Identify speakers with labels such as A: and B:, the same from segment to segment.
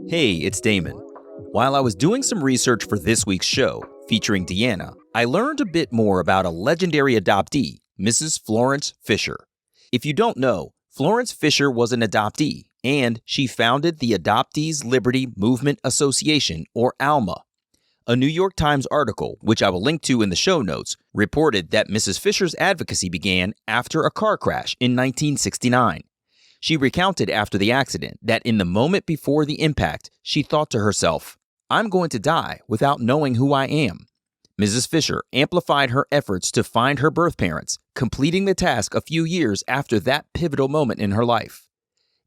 A: Hey, it's Damon. While I was doing some research for this week's show, featuring Deanna, I learned a bit more about a legendary adoptee, Mrs. Florence Fisher. If you don't know, Florence Fisher was an adoptee, and she founded the Adoptees Liberty Movement Association, or ALMA. A New York Times article, which I will link to in the show notes, reported that Mrs. Fisher's advocacy began after a car crash in 1969. She recounted after the accident that in the moment before the impact, she thought to herself, "I'm going to die without knowing who I am." Mrs. Fisher amplified her efforts to find her birth parents, completing the task a few years after that pivotal moment in her life.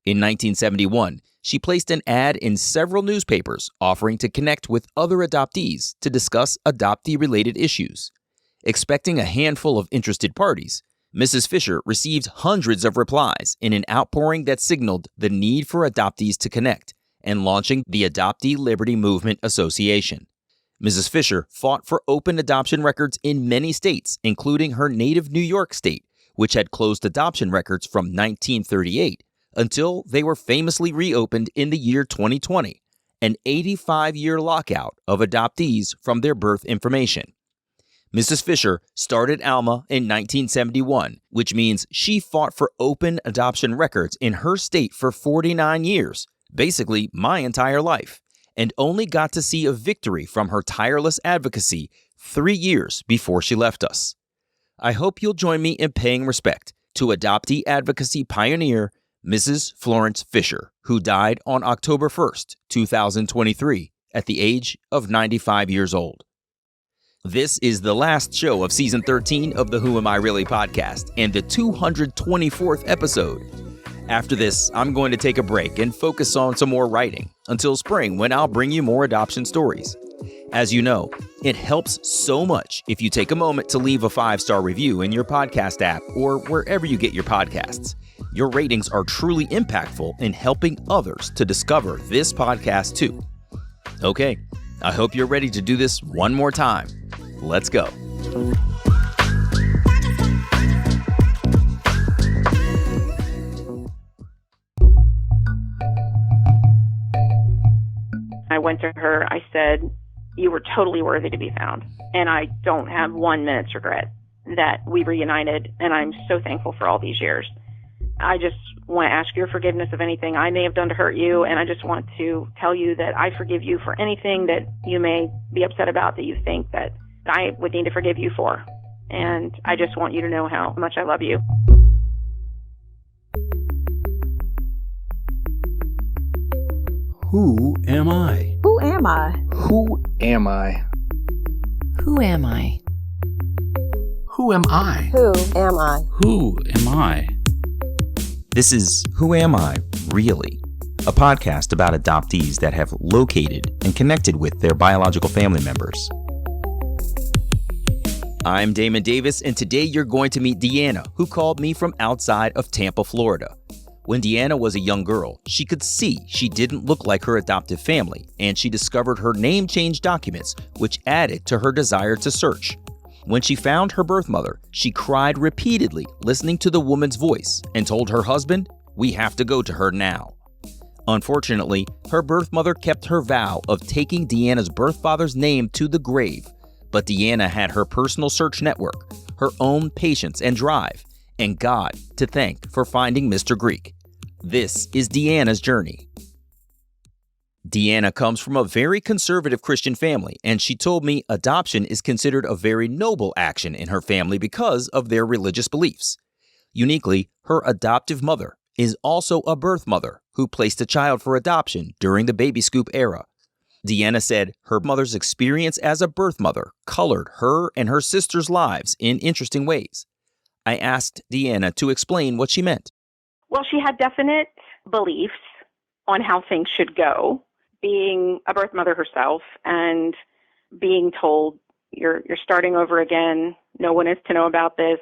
A: In 1971, she placed an ad in several newspapers offering to connect with other adoptees to discuss adoptee-related issues. Expecting a handful of interested parties, Mrs. Fisher received hundreds of replies in an outpouring that signaled the need for adoptees to connect and launching the Adoptee Liberty Movement Association. Mrs. Fisher fought for open adoption records in many states, including her native New York state, which had closed adoption records from 1938 until they were famously reopened in the year 2020, an 85-year lockout of adoptees from their birth information. Mrs. Fisher started ALMA in 1971, which means she fought for open adoption records in her state for 49 years, basically my entire life, and only got to see a victory from her tireless advocacy 3 years before she left us. I hope you'll join me in paying respect to adoptee advocacy pioneer Mrs. Florence Fisher, who died on October 1st, 2023, at the age of 95 years old. This is the last show of Season 13 of the Who Am I Really podcast and the 224th episode. After this, I'm going to take a break and focus on some more writing until spring when I'll bring you more adoption stories. As you know, it helps so much if you take a moment to leave a 5-star review in your podcast app or wherever you get your podcasts. Your ratings are truly impactful in helping others to discover this podcast too. Okay, I hope you're ready to do this one more time. Let's go.
B: I went to her, I said, "You were totally worthy to be found. And I don't have 1 minute's regret that we reunited, and I'm so thankful for all these years. I just want to ask your forgiveness of anything I may have done to hurt you, and I just want to tell you that I forgive you for anything that you may be upset about that you think that I would need to forgive you for. And I just want you to know how much I love you."
C: Who am I?
D: Who am I?
E: Who am I?
F: Who am I?
C: Who am I?
D: Who am I?
C: Who am I?
A: This is Who Am I, Really? A podcast about adoptees that have located and connected with their biological family members. I'm Damon Davis, and today you're going to meet Deanna, who called me from outside of Tampa, Florida. When Deanna was a young girl, she could see she didn't look like her adoptive family, and she discovered her name change documents, which added to her desire to search. When she found her birth mother, she cried repeatedly, listening to the woman's voice, and told her husband, "We have to go to her now." Unfortunately, her birth mother kept her vow of taking Deanna's birth father's name to the grave, but Deanna had her personal search network, her own patience and drive, and God to thank for finding Mr. Greek. This is Deanna's journey. Deanna comes from a very conservative Christian family, and she told me adoption is considered a very noble action in her family because of their religious beliefs. Uniquely, her adoptive mother is also a birth mother who placed a child for adoption during the baby scoop era. Deanna said her mother's experience as a birth mother colored her and her sister's lives in interesting ways. I asked Deanna to explain what she meant.
B: Well, she had definite beliefs on how things should go, being a birth mother herself and being told you're starting over again, no one is to know about this,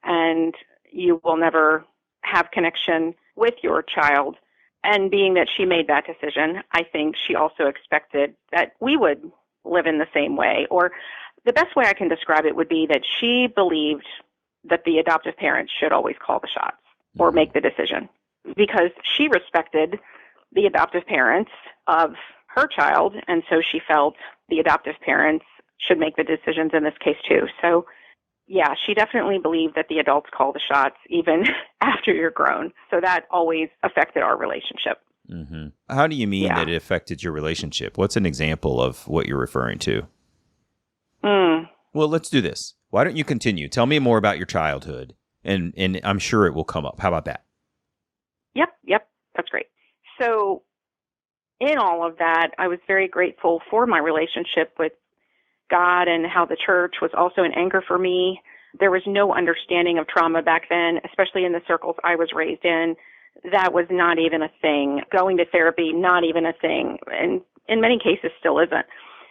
B: and you will never have connection with your child. And being that she made that decision, I think she also expected that we would live in the same way. Or the best way I can describe it would be that she believed that the adoptive parents should always call the shots or make the decision. because she respected the adoptive parents of her child, and so she felt the adoptive parents should make the decisions in this case too. So yeah, she definitely believed that the adults call the shots even after you're grown. So that always affected our relationship.
A: Mm-hmm. How do you mean
B: Yeah.
A: that it affected your relationship? What's an example of what you're referring to?
B: Well,
A: let's do this. Why don't you continue? Tell me more about your childhood, and I'm sure it will come up. How about that?
B: Yep. That's great. So in all of that, I was very grateful for my relationship with God and how the church was also an anchor for me. There was no understanding of trauma back then, especially in the circles I was raised in. That was not even a thing. Going to therapy, not even a thing. And in many cases still isn't.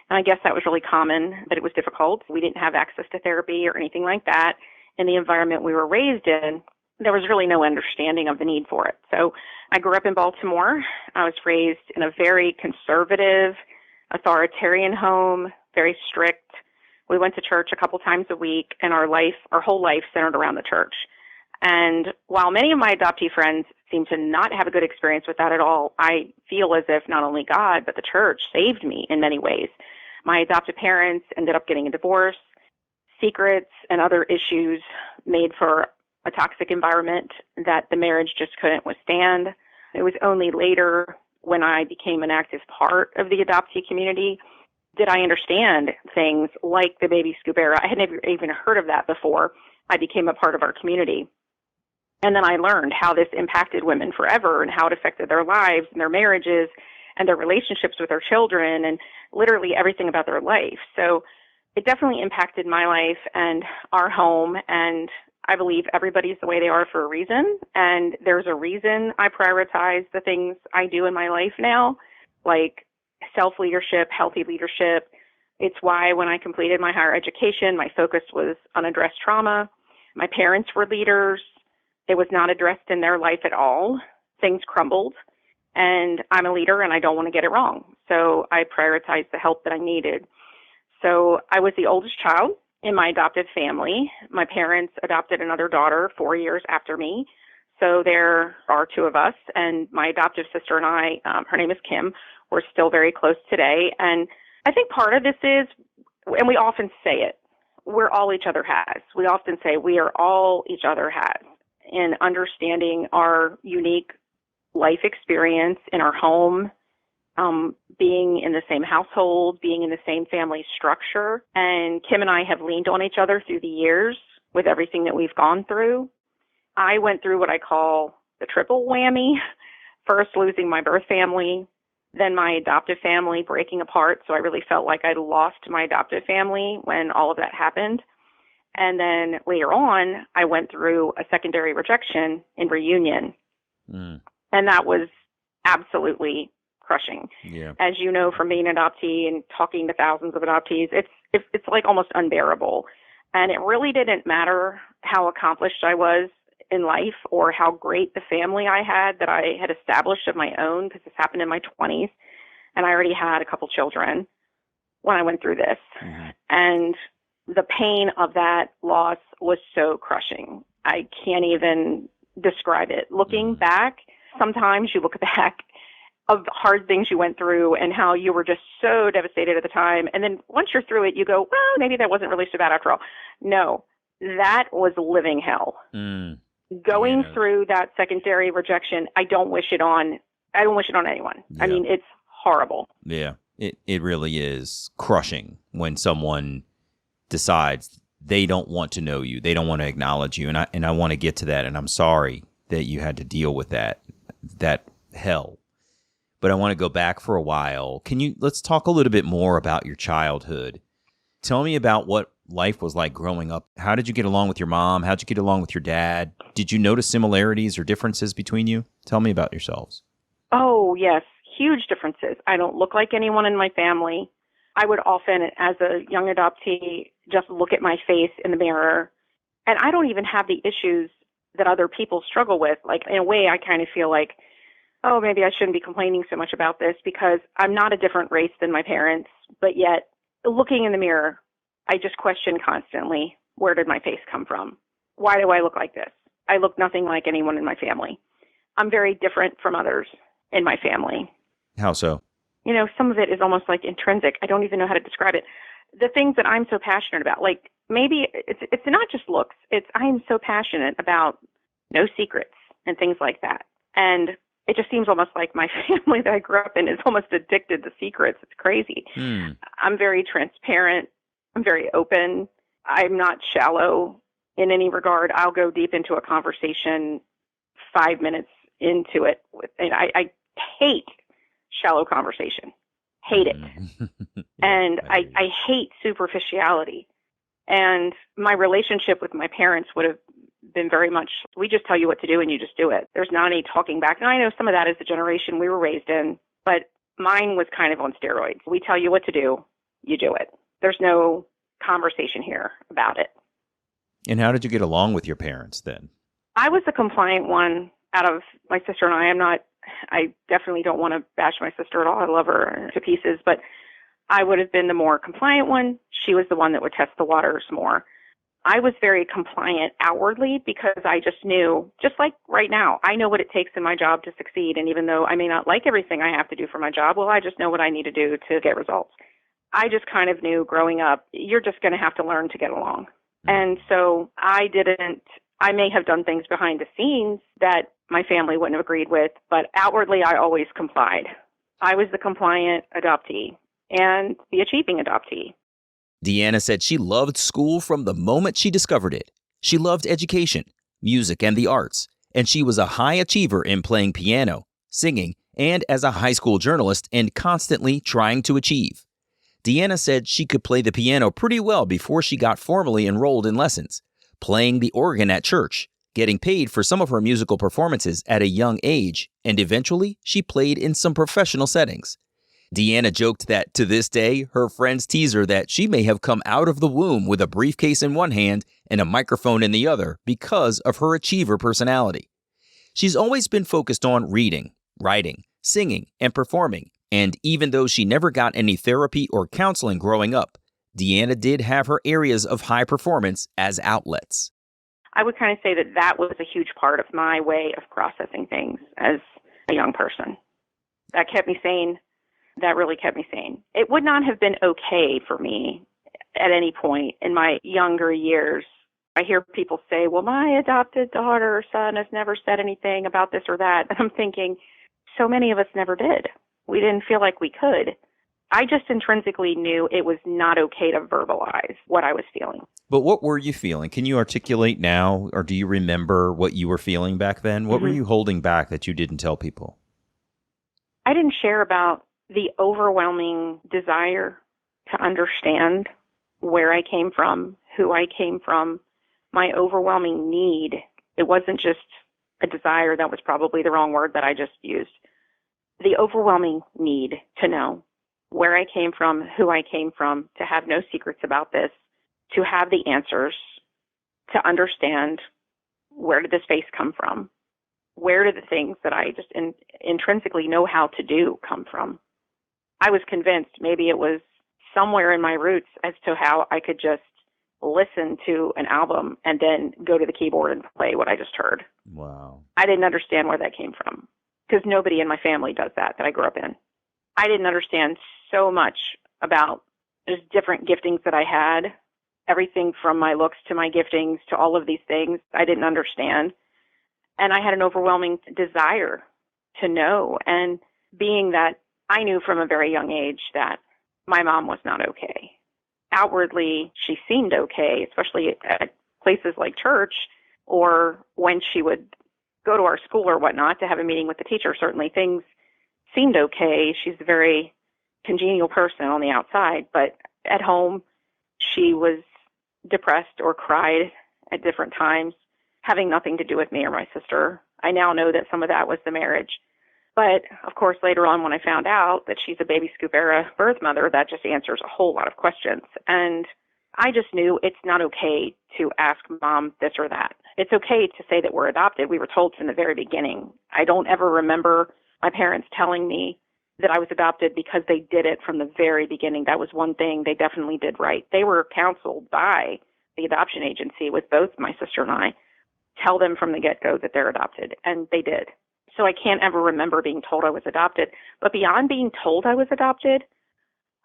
B: And I guess that was really common, but it was difficult. We didn't have access to therapy or anything like that. In the environment we were raised in, there was really no understanding of the need for it. So I grew up in Baltimore. I was raised in a very conservative, authoritarian home, very strict. We went to church a couple times a week, and our whole life centered around the church. And while many of my adoptee friends seem to not have a good experience with that at all, I feel as if not only God, but the church saved me in many ways. My adoptive parents ended up getting a divorce. Secrets and other issues made for a toxic environment that the marriage just couldn't withstand. It was only later, when I became an active part of the adoptee community, did I understand things like the baby scoop era. I had never even heard of that before I became a part of our community. And then I learned how this impacted women forever and how it affected their lives and their marriages and their relationships with their children and literally everything about their life. So it definitely impacted my life and our home. And I believe everybody's the way they are for a reason. And there's a reason I prioritize the things I do in my life now, like self-leadership, healthy leadership. It's why when I completed my higher education, my focus was unaddressed trauma. My parents were leaders. It was not addressed in their life at all. Things crumbled. And I'm a leader and I don't want to get it wrong. So I prioritized the help that I needed. So I was the oldest child in my adopted family. My parents adopted another daughter 4 years after me. So there are two of us. And my adoptive sister and I, her name is Kim, we're still very close today. And I think part of this is, and we often say it, we're all each other has. We often say we are all each other has in understanding our unique life experience in our home, being in the same household, being in the same family structure. And Kim and I have leaned on each other through the years with everything that we've gone through. I went through what I call the triple whammy. First, losing my birth family, then my adoptive family breaking apart. So I really felt like I lost my adoptive family when all of that happened. And then later on, I went through a secondary rejection in reunion. And that was absolutely crushing.
A: Yeah.
B: As you know, from being an adoptee and talking to thousands of adoptees, it's like almost unbearable. And it really didn't matter how accomplished I was in life or how great the family I had that I had established of my own, because this happened in my 20s, and I already had a couple children when I went through this.
A: Mm-hmm.
B: And the pain of that loss was so crushing. I can't even describe it. Looking back, sometimes you look back of hard things you went through and how you were just so devastated at the time. And then once you're through it, you go, well, maybe that wasn't really so bad after all. No, that was living hell. Going through that secondary rejection, I don't wish it on anyone.
A: Yeah.
B: I mean, it's horrible.
A: Yeah, it really is crushing when someone decides they don't want to know you. They don't want to acknowledge you. And I want to get to that. And I'm sorry that you had to deal with that hell. But I want to go back for a while. Let's talk a little bit more about your childhood. Tell me about what life was like growing up. How did you get along with your mom? How'd you get along with your dad? Did you notice similarities or differences between you? Tell me about yourselves.
B: Oh, yes. Huge differences. I don't look like anyone in my family. I would often, as a young adoptee, just look at my face in the mirror. And I don't even have the issues that other people struggle with. Like, in a way, I kind of feel like, oh, maybe I shouldn't be complaining so much about this because I'm not a different race than my parents. But yet, looking in the mirror, I just question constantly, where did my face come from? Why do I look like this? I look nothing like anyone in my family. I'm very different from others in my family.
A: How so?
B: Some of it is almost like intrinsic. I don't even know how to describe it. The things that I'm so passionate about, like maybe it's not just looks. I am so passionate about no secrets and things like that. And it just seems almost like my family that I grew up in is almost addicted to secrets. It's crazy. I'm very transparent. I'm very open. I'm not shallow in any regard. I'll go deep into a conversation 5 minutes into it. And I hate shallow conversation. Hate it. And I hate superficiality. And my relationship with my parents would have been very much, we just tell you what to do and you just do it. There's not any talking back. Now, I know some of that is the generation we were raised in, but mine was kind of on steroids. We tell you what to do, you do it. There's no conversation here about it.
A: And how did you get along with your parents then?
B: I was the compliant one out of my sister and I definitely don't want to bash my sister at all. I love her to pieces, but I would have been the more compliant one. She was the one that would test the waters more. I was very compliant outwardly because I just knew, just like right now, I know what it takes in my job to succeed. And even though I may not like everything I have to do for my job, well, I just know what I need to do to get results. I just kind of knew growing up, you're just going to have to learn to get along. And so I may have done things behind the scenes that my family wouldn't have agreed with, but outwardly I always complied. I was the compliant adoptee and the achieving adoptee.
A: Deanna said she loved school from the moment she discovered it. She loved education, music, and the arts, and she was a high achiever in playing piano, singing, and as a high school journalist and constantly trying to achieve. Deanna said she could play the piano pretty well before she got formally enrolled in lessons, playing the organ at church, getting paid for some of her musical performances at a young age, and eventually she played in some professional settings. Deanna joked that to this day, her friends tease her that she may have come out of the womb with a briefcase in one hand and a microphone in the other because of her achiever personality. She's always been focused on reading, writing, singing, and performing, and even though she never got any therapy or counseling growing up, Deanna did have her areas of high performance as outlets.
B: I would kind of say that was a huge part of my way of processing things as a young person. That kept me sane. That really kept me sane. It would not have been okay for me at any point in my younger years. I hear people say, well, my adopted daughter or son has never said anything about this or that. And I'm thinking, so many of us never did. We didn't feel like we could. I just intrinsically knew it was not okay to verbalize what I was feeling.
A: But what were you feeling? Can you articulate now, or do you remember what you were feeling back then? What were you holding back that you didn't tell people?
B: I didn't share about the overwhelming desire to understand where I came from, who I came from, my overwhelming need. It wasn't just a desire. That was probably the wrong word that I just used. The overwhelming need to know where I came from, who I came from, to have no secrets about this, to have the answers, to understand where did this face come from, where did the things that I just intrinsically know how to do come from. I was convinced maybe it was somewhere in my roots as to how I could just listen to an album and then go to the keyboard and play what I just heard.
A: Wow.
B: I didn't understand where that came from because nobody in my family does that I grew up in. I didn't understand so much about just different giftings that I had, everything from my looks to my giftings to all of these things I didn't understand. And I had an overwhelming desire to know. And being that I knew from a very young age that my mom was not okay. Outwardly, she seemed okay, especially at places like church or when she would go to our school or whatnot to have a meeting with the teacher. Certainly things seemed okay. She's a very congenial person on the outside, but at home, she was depressed or cried at different times, having nothing to do with me or my sister. I now know that some of that was the marriage. But, of course, later on when I found out that she's a baby scoop era birth mother, that just answers a whole lot of questions. And I just knew it's not okay to ask mom this or that. It's okay to say that we're adopted. We were told from the very beginning. I don't ever remember my parents telling me that I was adopted because they did it from the very beginning. That was one thing they definitely did right. They were counseled by the adoption agency with both my sister and I. Tell them from the get-go that they're adopted, and they did. So I can't ever remember being told I was adopted. But beyond being told I was adopted,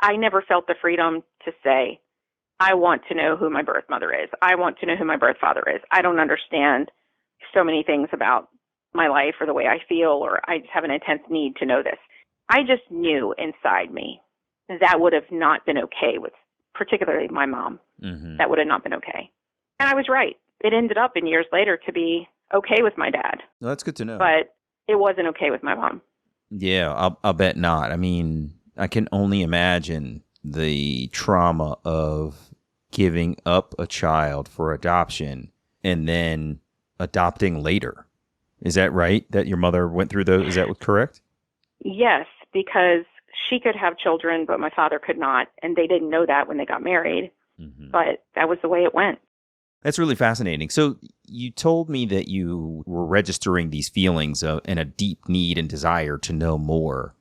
B: I never felt the freedom to say, I want to know who my birth mother is. I want to know who my birth father is. I don't understand so many things about my life or the way I feel, or I just have an intense need to know this. I just knew inside me that would have not been okay with, particularly my mom.
A: Mm-hmm.
B: That would have not been okay. And I was right. It ended up in years later to be okay with my dad.
A: Well, that's good to know.
B: But it wasn't okay with my mom.
A: Yeah, I'll bet not. I mean, I can only imagine the trauma of giving up a child for adoption and then adopting later. Is that right? That your mother went through those? Is that correct?
B: Yes, because she could have children, but my father could not. And they didn't know that when they got married. Mm-hmm. But that was the way it went.
A: That's really fascinating. So you told me that you were registering these feelings and a deep need and desire to know more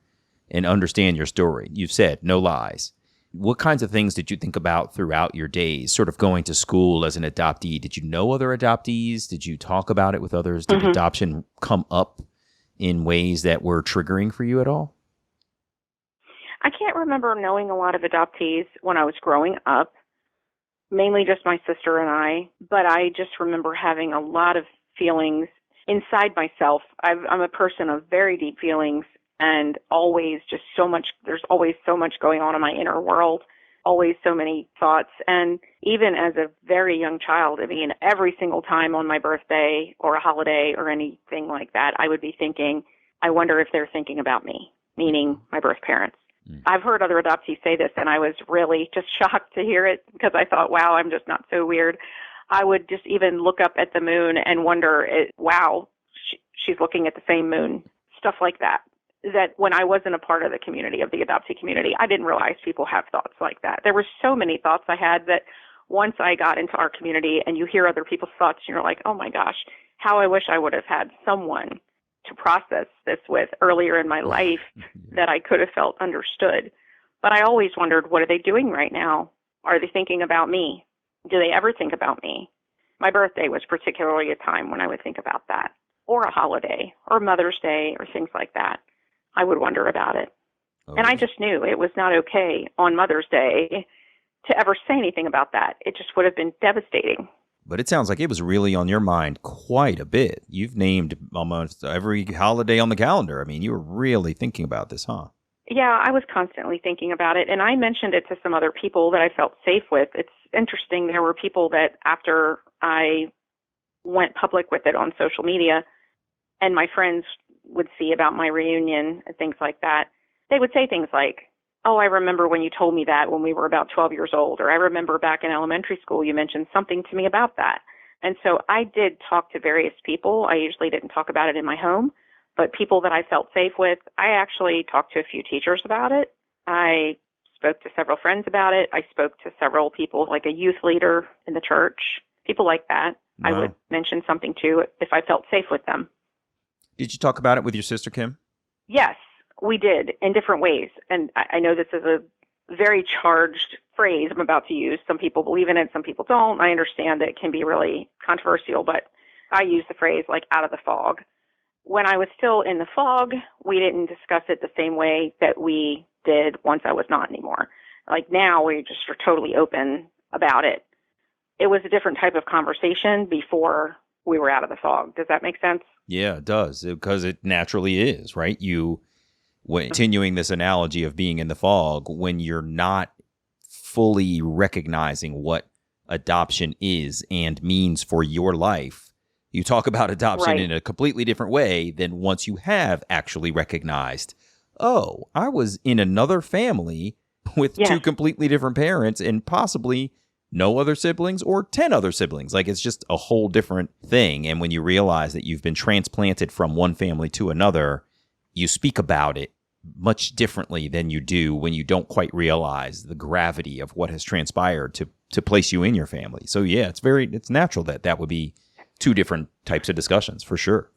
A: and understand your story. You've said no lies. What kinds of things did you think about throughout your days, sort of going to school as an adoptee? Did you know other adoptees? Did you talk about it with others? Did adoption come up in ways that were triggering for you at all?
B: I can't remember knowing a lot of adoptees when I was growing up, mainly just my sister and I, but I just remember having a lot of feelings inside myself. I'm a person of very deep feelings. And always just so much, there's always so much going on in my inner world, always so many thoughts. And even as a very young child, I mean, every single time on my birthday or a holiday or anything like that, I would be thinking, I wonder if they're thinking about me, meaning my birth parents. I've heard other adoptees say this, and I was really just shocked to hear it because I thought, wow, I'm just not so weird. I would just even look up at the moon and wonder, wow, she's looking at the same moon, stuff like that. That when I wasn't a part of the community, of the adoptee community, I didn't realize people have thoughts like that. There were so many thoughts I had that once I got into our community and you hear other people's thoughts, you're like, oh my gosh, how I wish I would have had someone to process this with earlier in my life that I could have felt understood. But I always wondered, what are they doing right now? Are they thinking about me? Do they ever think about me? My birthday was particularly a time when I would think about that, or a holiday, or Mother's Day, or things like that. I would wonder about it. And I just knew it was not okay on Mother's Day to ever say anything about that. It just would have been devastating.
A: But it sounds like it was really on your mind quite a bit. You've named almost every holiday on the calendar. I mean, you were really thinking about this, huh?
B: Yeah, I was constantly thinking about it. And I mentioned it to some other people that I felt safe with. It's interesting. There were people that after I went public with it on social media and my friends would see about my reunion and things like that, they would say things like, oh, I remember when you told me that when we were about 12 years old, or I remember back in elementary school you mentioned something to me about that. And so I did talk to various people. I usually didn't talk about it in my home, but people that I felt safe with, I actually talked to a few teachers about it. I spoke to several friends about it. I spoke to several people, like a youth leader in the church, people like that. Wow. I would mention something to if I felt safe with them.
A: Did you talk about it with your sister, Kim?
B: Yes, we did in different ways. And I know this is a very charged phrase I'm about to use. Some people believe in it, some people don't. I understand that it can be really controversial, but I use the phrase like out of the fog. When I was still in the fog, we didn't discuss it the same way that we did once I was not anymore. Like now we just are totally open about it. It was a different type of conversation before we were out of the fog. Does that make sense?
A: Yeah, it does, because it naturally is, right? Continuing this analogy of being in the fog, when you're not fully recognizing what adoption is and means for your life, you talk about adoption in a completely different way than once you have actually recognized, oh, I was in another family with two completely different parents and possibly no other siblings or 10 other siblings. Like, it's just a whole different thing. And when you realize that you've been transplanted from one family to another, you speak about it much differently than you do when you don't quite realize the gravity of what has transpired to place you in your family. So yeah, it's natural that would be two different types of discussions for sure.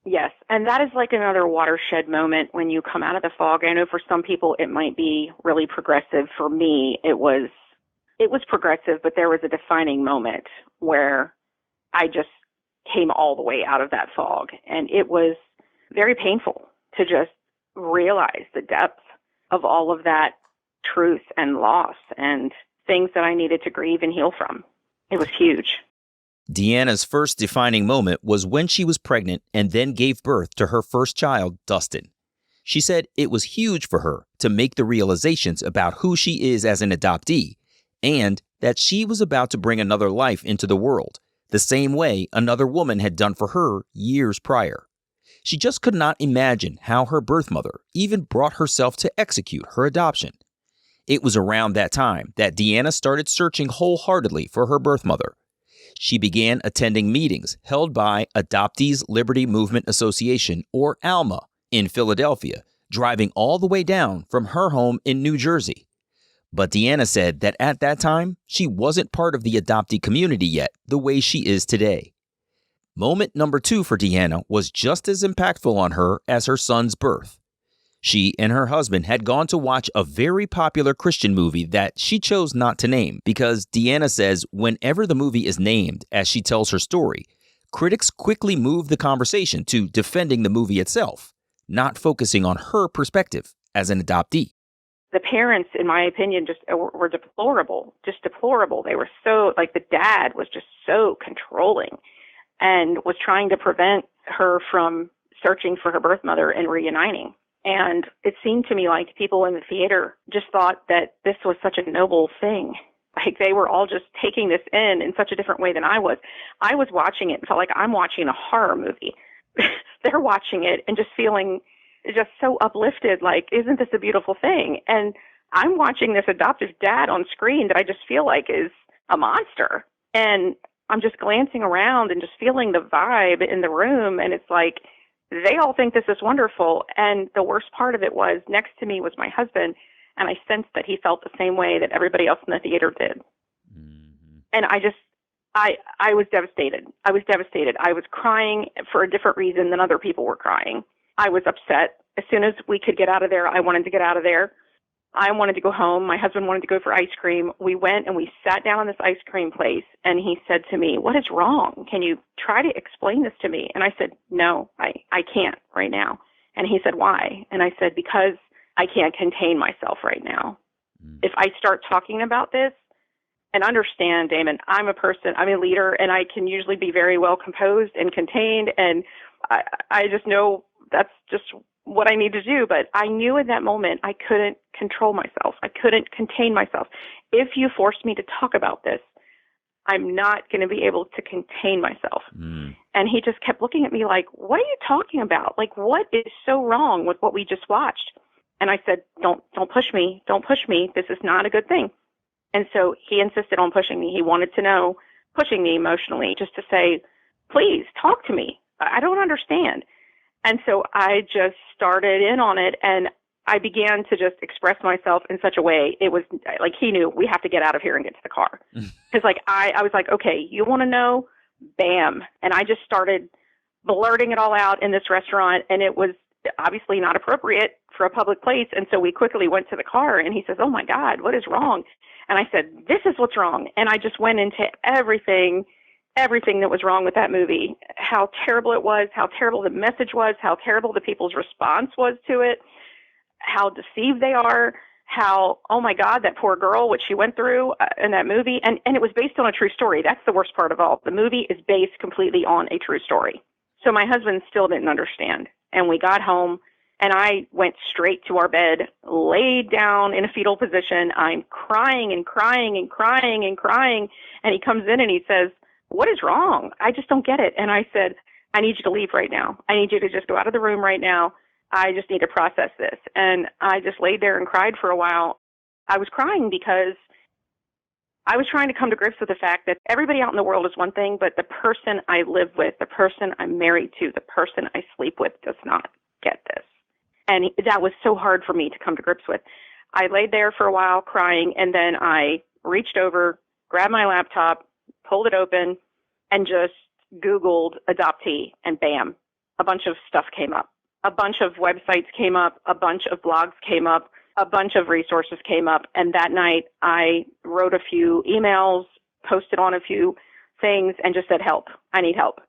B: Yes, and that is like another watershed moment when you come out of the fog. I know for some people it might be really progressive. For me, it was progressive, but there was a defining moment where I just came all the way out of that fog. And it was very painful to just realize the depth of all of that truth and loss and things that I needed to grieve and heal from. It was huge.
A: Deanna's first defining moment was when she was pregnant and then gave birth to her first child, Dustin. She said it was huge for her to make the realizations about who she is as an adoptee and that she was about to bring another life into the world, the same way another woman had done for her years prior. She just could not imagine how her birth mother even brought herself to execute her adoption. It was around that time that Deanna started searching wholeheartedly for her birth mother. She began attending meetings held by Adoptees Liberty Movement Association, or ALMA, in Philadelphia, driving all the way down from her home in New Jersey. But Deanna said that at that time, she wasn't part of the adoptee community yet the way she is today. Moment number 2 for Deanna was just as impactful on her as her son's birth. She and her husband had gone to watch a very popular Christian movie that she chose not to name because Deanna says whenever the movie is named as she tells her story, critics quickly move the conversation to defending the movie itself, not focusing on her perspective as an adoptee.
B: The parents, in my opinion, just were deplorable, just deplorable. They were so, like, the dad was just so controlling and was trying to prevent her from searching for her birth mother and reuniting. And it seemed to me like people in the theater just thought that this was such a noble thing. Like they were all just taking this in such a different way than I was. I was watching it and felt like I'm watching a horror movie. They're watching it and just feeling just so uplifted, like, isn't this a beautiful thing? And I'm watching this adoptive dad on screen that I just feel like is a monster. And I'm just glancing around and just feeling the vibe in the room. And it's like, they all think this is wonderful. And the worst part of it was next to me was my husband. And I sensed that he felt the same way that everybody else in the theater did. Mm-hmm. And I was devastated. I was devastated. I was crying for a different reason than other people were crying. I was upset. As soon as we could get out of there, I wanted to get out of there. I wanted to go home. My husband wanted to go for ice cream. We went and we sat down in this ice cream place, and he said to me, "What is wrong? Can you try to explain this to me?" And I said, "No, I can't right now." And he said, "Why?" And I said, "Because I can't contain myself right now. If I start talking about this," and understand, Damon, I'm a leader, and I can usually be very well composed and contained, and I just know that's just what I need to do. But I knew in that moment I couldn't control myself. I couldn't contain myself. If you forced me to talk about this, I'm not going to be able to contain myself. And he just kept looking at me like, "What are you talking about? Like, what is so wrong with what we just watched?" And I said, don't push me. Don't push me. This is not a good thing. And so he insisted on pushing me. He wanted to know, pushing me emotionally, just to say, "Please talk to me. I don't understand." And so I just started in on it, and I began to just express myself in such a way. It was like he knew, we have to get out of here and get to the car. Because like I was like, "Okay, you want to know?" Bam. And I just started blurting it all out in this restaurant, and it was obviously not appropriate for a public place. And so we quickly went to the car, and he says, "Oh my God, what is wrong?" And I said, "This is what's wrong." And I just went into everything that was wrong with that movie, how terrible it was, how terrible the message was, how terrible the people's response was to it, how deceived they are, how, oh my God, that poor girl, what she went through in that movie. And it was based on a true story. That's the worst part of all. The movie is based completely on a true story. So my husband still didn't understand. And we got home, and I went straight to our bed, laid down in a fetal position. I'm crying and crying and crying and crying. And he comes in and he says, "What is wrong? I just don't get it." And I said, "I need you to leave right now. I need you to just go out of the room right now. I just need to process this." And I just laid there and cried for a while. I was crying because I was trying to come to grips with the fact that everybody out in the world is one thing, but the person I live with, the person I'm married to, the person I sleep with does not get this. And that was so hard for me to come to grips with. I laid there for a while crying, and then I reached over, grabbed my laptop, pulled it open, and just Googled adoptee, and bam, a bunch of stuff came up. A bunch of websites came up, a bunch of blogs came up, a bunch of resources came up. And that night I wrote a few emails, posted on a few things, and just said, "Help, I need help."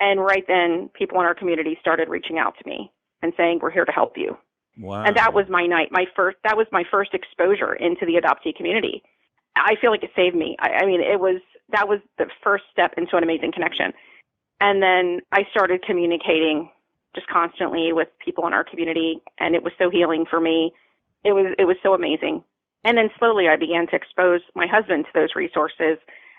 B: And right then, people in our community started reaching out to me and saying, we're here to help you.
A: Wow.
B: And that was my night. That was my first exposure into the adoptee community. I feel like it saved me. I mean, that was the first step into an amazing connection. And then I started communicating just constantly with people in our community, and it was so healing for me. It was so amazing. And then slowly I began to expose my husband to those resources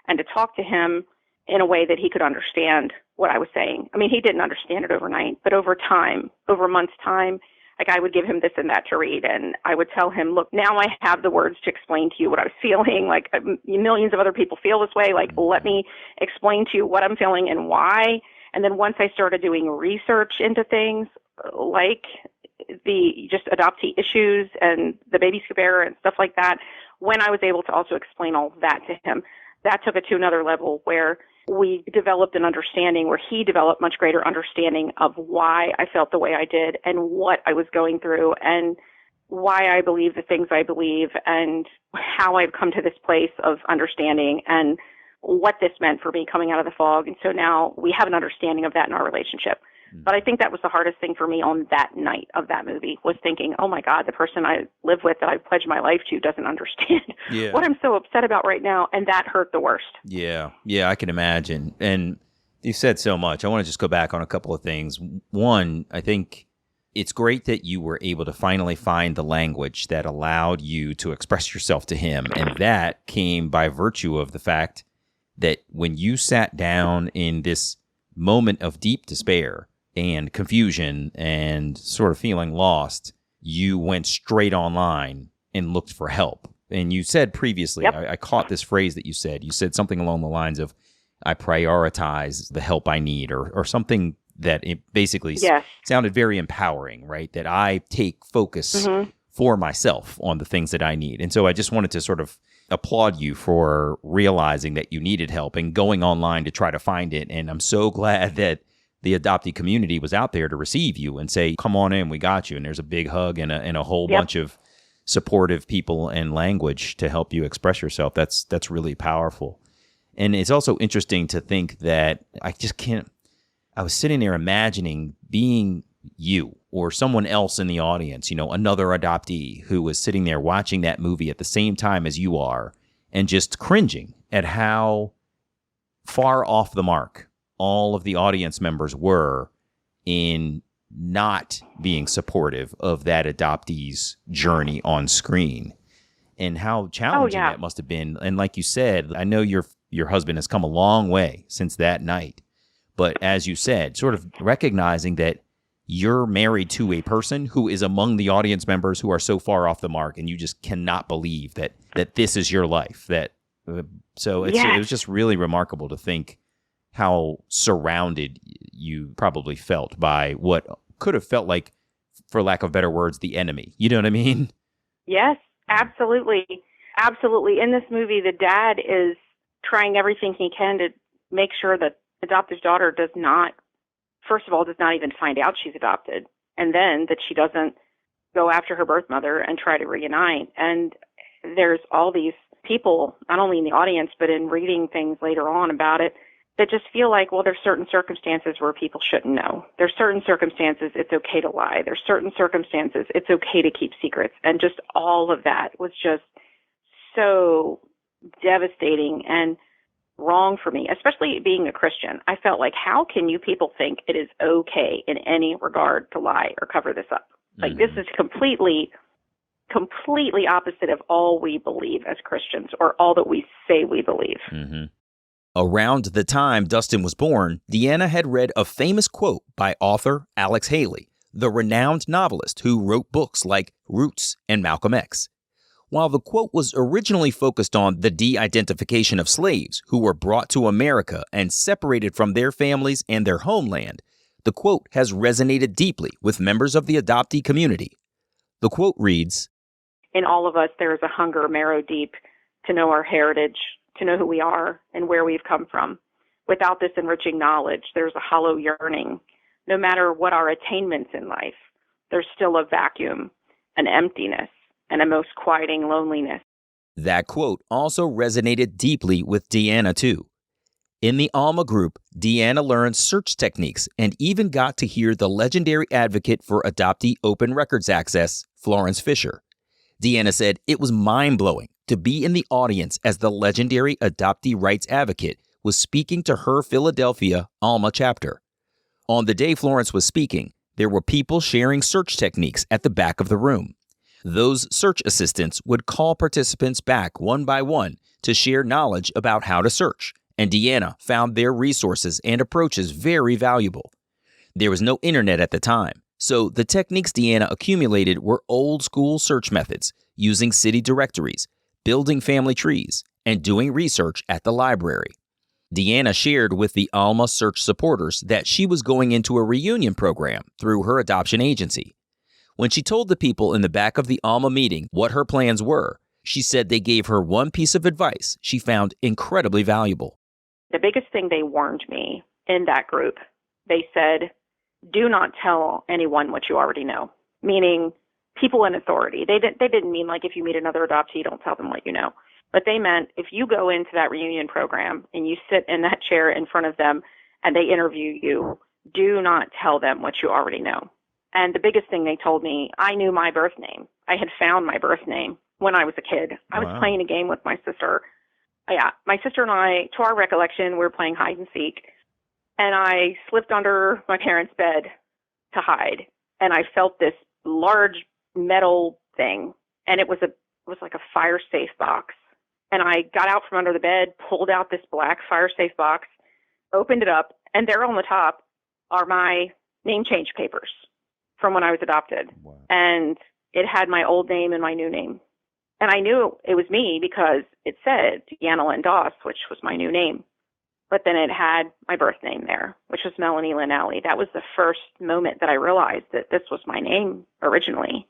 B: and to talk to him in a way that he could understand what I was saying. I mean, he didn't understand it overnight, but over time, over a month's time, like I would give him this and that to read, and I would tell him, look, now I have the words to explain to you what I was feeling. Like millions of other people feel this way. Like, let me explain to you what I'm feeling and why. And then once I started doing research into things like the just adoptee issues and the baby scoop error and stuff like that, when I was able to also explain all of that to him, that took it to another level where we developed an understanding, where he developed much greater understanding of why I felt the way I did and what I was going through and why I believe the things I believe and how I've come to this place of understanding and what this meant for me coming out of the fog. And so now we have an understanding of that in our relationship. But I think that was the hardest thing for me on that night of that movie, was thinking, oh my God, the person I live with that I pledged my life to doesn't understand what I'm so upset about right now. And that hurt the worst.
A: Yeah, I can imagine. And you said so much. I want to just go back on a couple of things. One, I think it's great that you were able to finally find the language that allowed you to express yourself to him. And that came by virtue of the fact that when you sat down in this moment of deep despair and confusion and sort of feeling lost, you went straight online and looked for help. And you said previously, I caught this phrase that you said. You said something along the lines of, I prioritize the help I need, or something that it basically sounded very empowering, right? That I take focus for myself on the things that I need. And so I just wanted to sort of applaud you for realizing that you needed help and going online to try to find it. And I'm so glad that the adoptee community was out there to receive you and say, come on in, we got you. And there's a big hug and a whole bunch of supportive people and language to help you express yourself. That's really powerful. And it's also interesting to think that I was sitting there imagining being you or someone else in the audience, another adoptee who was sitting there watching that movie at the same time as you are and just cringing at how far off the mark all of the audience members were in not being supportive of that adoptee's journey on screen, and how challenging that must have been. And like you said, I know your husband has come a long way since that night, but as you said, sort of recognizing that you're married to a person who is among the audience members who are so far off the mark, and you just cannot believe that this is your life. It was just really remarkable to think how surrounded you probably felt by what could have felt like, for lack of better words, the enemy. You know what I mean? Yes,
B: absolutely. Absolutely. In this movie, the dad is trying everything he can to make sure that adopted daughter does not even find out she's adopted, and then that she doesn't go after her birth mother and try to reunite. And there's all these people, not only in the audience, but in reading things later on about it, that just feel like, well, there's certain circumstances where people shouldn't know. There's certain circumstances it's okay to lie. There's certain circumstances it's okay to keep secrets. And just all of that was just so devastating and wrong for me, especially being a Christian. I felt like, how can you people think it is okay in any regard to lie or cover this up? Like, this is completely opposite of all we believe as Christians, or all that we say we believe.
A: Around the time Dustin was born, Deanna had read a famous quote by author Alex Haley, the renowned novelist who wrote books like Roots and Malcolm X. While the quote was originally focused on the de-identification of slaves who were brought to America and separated from their families and their homeland, the quote has resonated deeply with members of the adoptee community. The quote reads,
B: "In all of us, there is a hunger marrow deep to know our heritage, to know who we are and where we've come from. Without this enriching knowledge, there's a hollow yearning. No matter what our attainments in life, there's still a vacuum, an emptiness, and a most quieting loneliness."
A: That quote also resonated deeply with Deanna, too. In the Alma group, Deanna learned search techniques and even got to hear the legendary advocate for adoptee open records access, Florence Fisher. Deanna said it was mind-blowing to be in the audience as the legendary adoptee rights advocate was speaking to her Philadelphia Alma chapter. On the day Florence was speaking, there were people sharing search techniques at the back of the room. Those search assistants would call participants back one by one to share knowledge about how to search, and Deanna found their resources and approaches very valuable. There was no internet at the time, so the techniques Deanna accumulated were old-school search methods, using city directories, building family trees, and doing research at the library. Deanna shared with the Alma search supporters that she was going into a reunion program through her adoption agency. When she told the people in the back of the Alma meeting what her plans were, she said they gave her one piece of advice she found incredibly valuable.
B: The biggest thing they warned me in that group, they said, do not tell anyone what you already know, meaning people in authority. They didn't mean like if you meet another adoptee, don't tell them what you know. But they meant if you go into that reunion program and you sit in that chair in front of them and they interview you, do not tell them what you already know. And the biggest thing they told me, I knew my birth name. I had found my birth name when I was a kid. I was playing a game with my sister. Yeah, my sister and I, to our recollection, we were playing hide and seek. And I slipped under my parents' bed to hide. And I felt this large metal thing. And it was like a fire safe box. And I got out from under the bed, pulled out this black fire safe box, opened it up, and there on the top are my name change papers from when I was adopted. Wow. And it had my old name and my new name. And I knew it was me because it said Deanna Lynn Doss, which was my new name. But then it had my birth name there, which was Melanie Lynn Alley. That was the first moment that I realized that this was my name originally.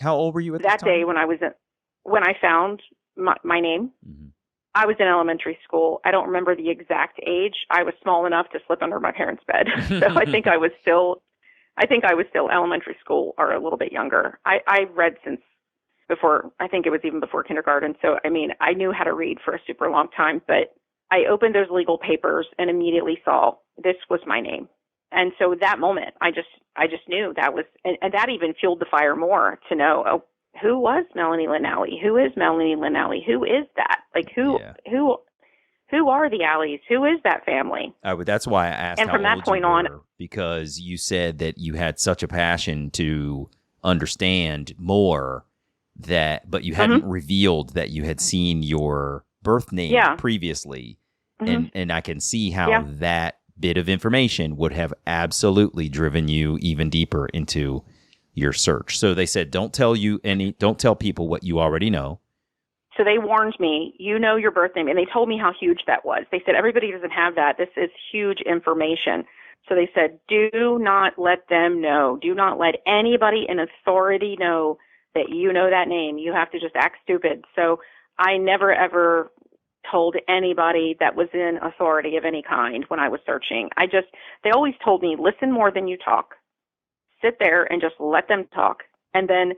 A: How old were you at
B: that
A: time?
B: day when I found my name? Mm-hmm. I was in elementary school. I don't remember the exact age. I was small enough to slip under my parents' bed. So I think I was still elementary school or a little bit younger. I read since before, I think it was even before kindergarten. So, I mean, I knew how to read for a super long time, but I opened those legal papers and immediately saw this was my name. And so that moment, I just knew that was, and that even fueled the fire more to know, oh, who was Melanie Lynn Alley? Who is Melanie Lynn Alley? Who is that? Like who are the Alleys? Who is that family?
A: That's why I asked.
B: And
A: how
B: from that
A: old
B: point
A: you were,
B: on,
A: because you said that you had such a passion to understand more but you hadn't revealed that you had seen your birth name previously, and I can see how that bit of information would have absolutely driven you even deeper into your search. So they said, don't tell people what you already know.
B: So they warned me, you know your birth name, and they told me how huge that was. They said, everybody doesn't have that. This is huge information. So they said, do not let them know. Do not let anybody in authority know that you know that name. You have to just act stupid. So I never, ever told anybody that was in authority of any kind when I was searching. They always told me, listen more than you talk. Sit there and just let them talk. And then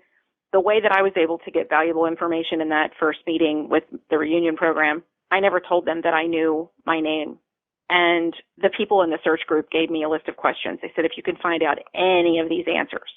B: the way that I was able to get valuable information in that first meeting with the reunion program, I never told them that I knew my name. And the people in the search group gave me a list of questions. They said, if you can find out any of these answers,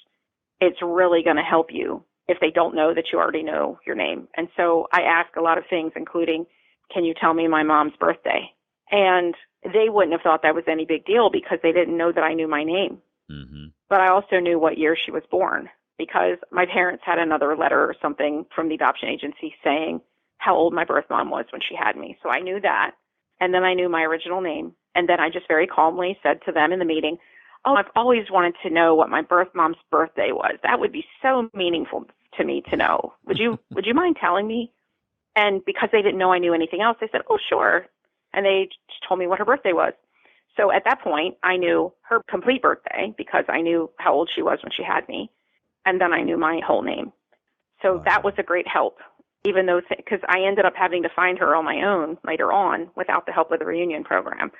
B: it's really going to help you if they don't know that you already know your name. And so I asked a lot of things, including, can you tell me my mom's birthday? And they wouldn't have thought that was any big deal because they didn't know that I knew my name. Mm-hmm. But I also knew what year she was born because my parents had another letter or something from the adoption agency saying how old my birth mom was when she had me. So I knew that. And then I knew my original name. And then I just very calmly said to them in the meeting, oh, I've always wanted to know what my birth mom's birthday was. That would be so meaningful to me to know. Would you mind telling me? And because they didn't know I knew anything else, they said, oh, sure. And they just told me what her birthday was. So at that point, I knew her complete birthday because I knew how old she was when she had me. And then I knew my whole name. So that was a great help, even though, because I ended up having to find her on my own later on without the help of the reunion program.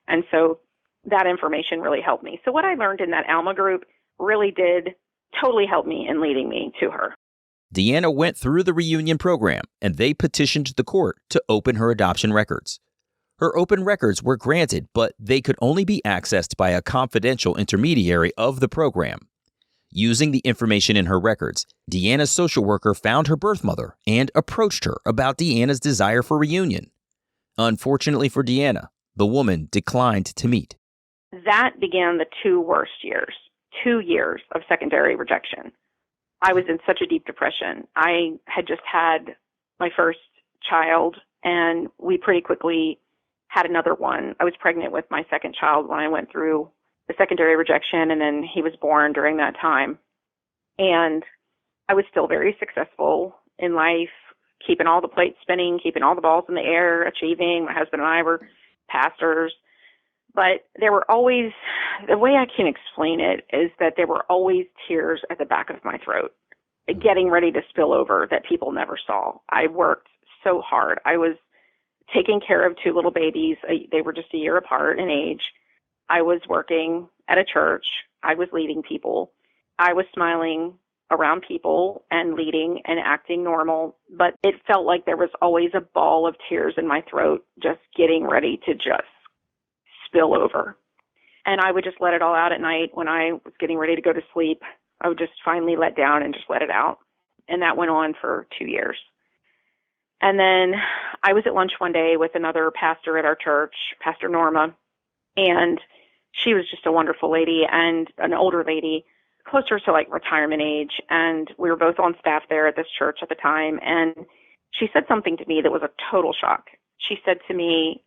B: And so that information really helped me. So what I learned in that Alma group really did totally help me in leading me to her.
A: Deanna went through the reunion program, and they petitioned the court to open her adoption records. Her open records were granted, but they could only be accessed by a confidential intermediary of the program. Using the information in her records, Deanna's social worker found her birth mother and approached her about Deanna's desire for reunion. Unfortunately for Deanna, the woman declined to meet.
B: That began the 2 worst years, 2 years of secondary rejection. I was in such a deep depression. I had just had my first child, and we pretty quickly had another one. I was pregnant with my second child when I went through the secondary rejection, and then he was born during that time. And I was still very successful in life, keeping all the plates spinning, keeping all the balls in the air, achieving. My husband and I were pastors. But there were always, the way I can explain it is that there were always tears at the back of my throat, getting ready to spill over that people never saw. I worked so hard. I was taking care of 2 little babies. They were just a year apart in age. I was working at a church. I was leading people. I was smiling around people and leading and acting normal, but it felt like there was always a ball of tears in my throat, just getting ready to just spill over. And I would just let it all out at night when I was getting ready to go to sleep. I would just finally let down and just let it out. And that went on for 2 years. And then I was at lunch one day with another pastor at our church, Pastor Norma, and she was just a wonderful lady and an older lady, closer to like retirement age. And we were both on staff there at this church at the time. And she said something to me that was a total shock. She said to me,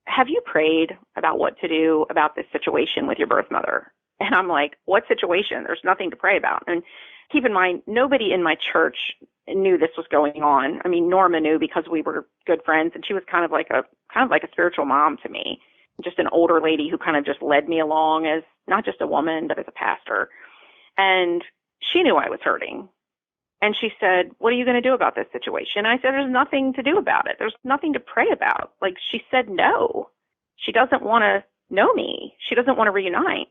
B: "Have you prayed about what to do about this situation with your birth mother?" And I'm like, "What situation? There's nothing to pray about." And keep in mind, nobody in my church knew this was going on. I mean, Norma knew because we were good friends, and she was kind of like a spiritual mom to me, just an older lady who kind of just led me along as not just a woman, but as a pastor. And she knew I was hurting. And she said, "What are you going to do about this situation?" I said, "There's nothing to do about it. There's nothing to pray about." Like, she said no. She doesn't want to know me. She doesn't want to reunite.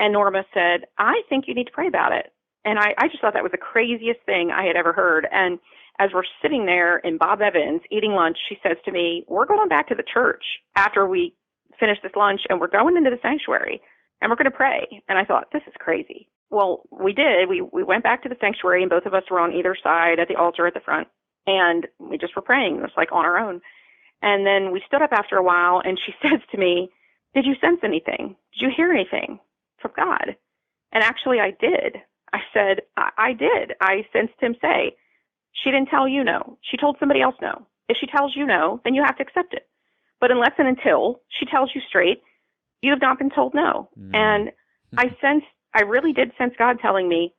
B: And Norma said, "I think you need to pray about it." And I just thought that was the craziest thing I had ever heard. And as we're sitting there in Bob Evans eating lunch, she says to me, "We're going back to the church after we finish this lunch, and we're going into the sanctuary, and we're going to pray." And I thought, this is crazy. Well, we did. We went back to the sanctuary, and both of us were on either side at the altar at the front, and we just were praying. It was like on our own. And then we stood up after a while, and she says to me, "Did you sense anything? Did you hear anything from God?" And actually, I did. I said, I did. I sensed him say, "She didn't tell you no. She told somebody else no. If she tells you no, then you have to accept it. But unless and until she tells you straight, you have not been told no." And I really did sense God telling me,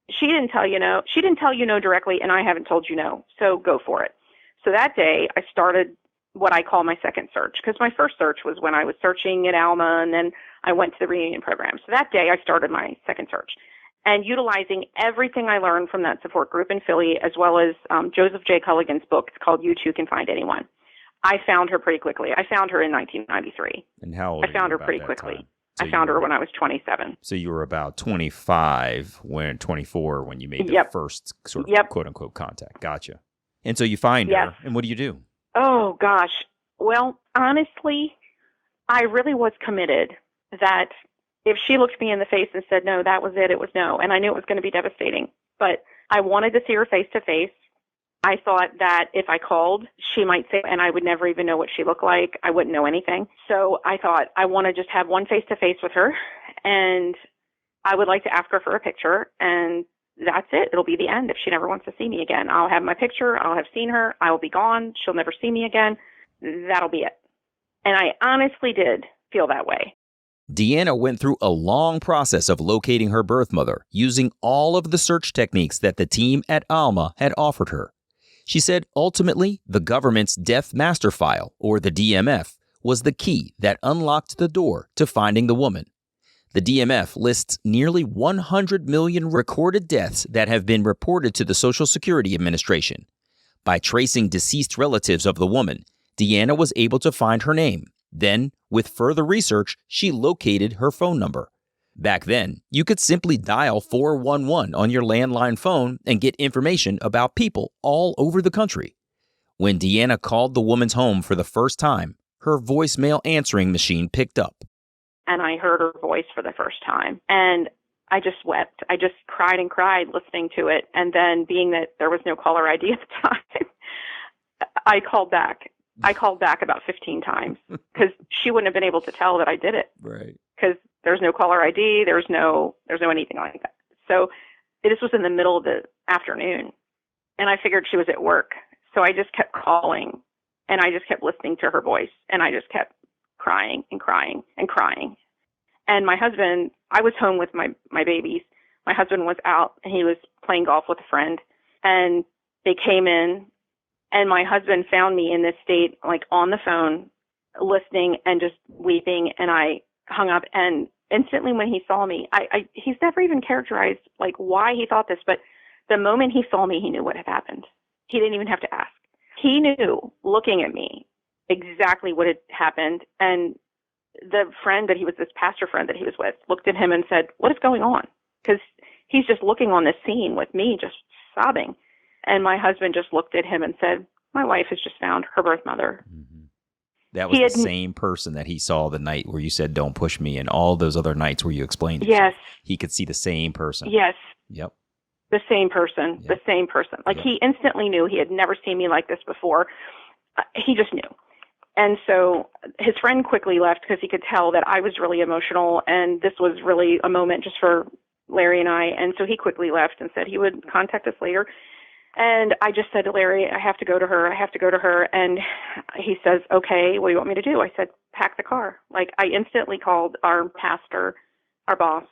B: "She didn't tell you no. She didn't tell you no directly, and I haven't told you no. So go for it." So that day, I started what I call my second search, because my first search was when I was searching at Alma, and then I went to the reunion program. So that day, I started my second search. And utilizing everything I learned from that support group in Philly, as well as Joseph J. Culligan's book, it's called "You Too Can Find Anyone." I found her pretty quickly. I found her in 1993.
A: And how old?
B: I found her pretty quickly. So I found her when I was 27.
A: So you were about 24 when you made the first sort of quote unquote contact. Gotcha. And so you find her, and what do you do?
B: Oh gosh. Well, honestly, I really was committed that if she looked me in the face and said no, that was it. It was no. And I knew it was going to be devastating. But I wanted to see her face to face. I thought that if I called, she might say, and I would never even know what she looked like. I wouldn't know anything. So I thought I want to just have one face-to-face with her, and I would like to ask her for a picture, and that's it. It'll be the end if she never wants to see me again. I'll have my picture. I'll have seen her. I will be gone. She'll never see me again. That'll be it. And I honestly did feel that way.
A: Deanna went through a long process of locating her birth mother using all of the search techniques that the team at Alma had offered her. She said ultimately the government's Death Master File, or the DMF, was the key that unlocked the door to finding the woman. The DMF lists nearly 100 million recorded deaths that have been reported to the Social Security Administration. By tracing deceased relatives of the woman, Deanna was able to find her name. Then, with further research, she located her phone number. Back then, you could simply dial 411 on your landline phone and get information about people all over the country. When Deanna called the woman's home for the first time, her voicemail answering machine picked up.
B: And I heard her voice for the first time. And I just wept. I just cried and cried listening to it. And then being that there was no caller ID at the time, I called back. I called back about 15 times because she wouldn't have been able to tell that I did it.
A: Right.
B: Because there's no caller ID. There's no anything like that. So this was in the middle of the afternoon. And I figured she was at work. So I just kept calling and I just kept listening to her voice. And I just kept crying and crying and crying. And my husband, I was home with my babies. My husband was out and he was playing golf with a friend. And they came in and my husband found me in this state, like on the phone, listening and just weeping. And I hung up, and instantly when he saw me, he's never even characterized like why he thought this, but the moment he saw me, he knew what had happened. He didn't even have to ask. He knew, looking at me, exactly what had happened. And the friend that he was, this pastor friend that he was with, looked at him and said, "What is going on?" Because he's just looking on this scene with me, just sobbing. And my husband just looked at him and said, "My wife has just found her birth mother."
A: Mm-hmm. That was the same person that he saw the night where you said, "Don't push me," and all those other nights where you explained it.
B: Yes.
A: He could see the same person.
B: Yes.
A: Yep.
B: The same person.
A: Yep.
B: The same person. Like he instantly knew. He had never seen me like this before. He just knew. And so his friend quickly left because he could tell that I was really emotional and this was really a moment just for Larry and I. And so he quickly left and said he would contact us later. And I just said to Larry, "I have to go to her. I have to go to her." And he says, "Okay, what do you want me to do?" I said, "Pack the car." Like I instantly called our pastor, our boss,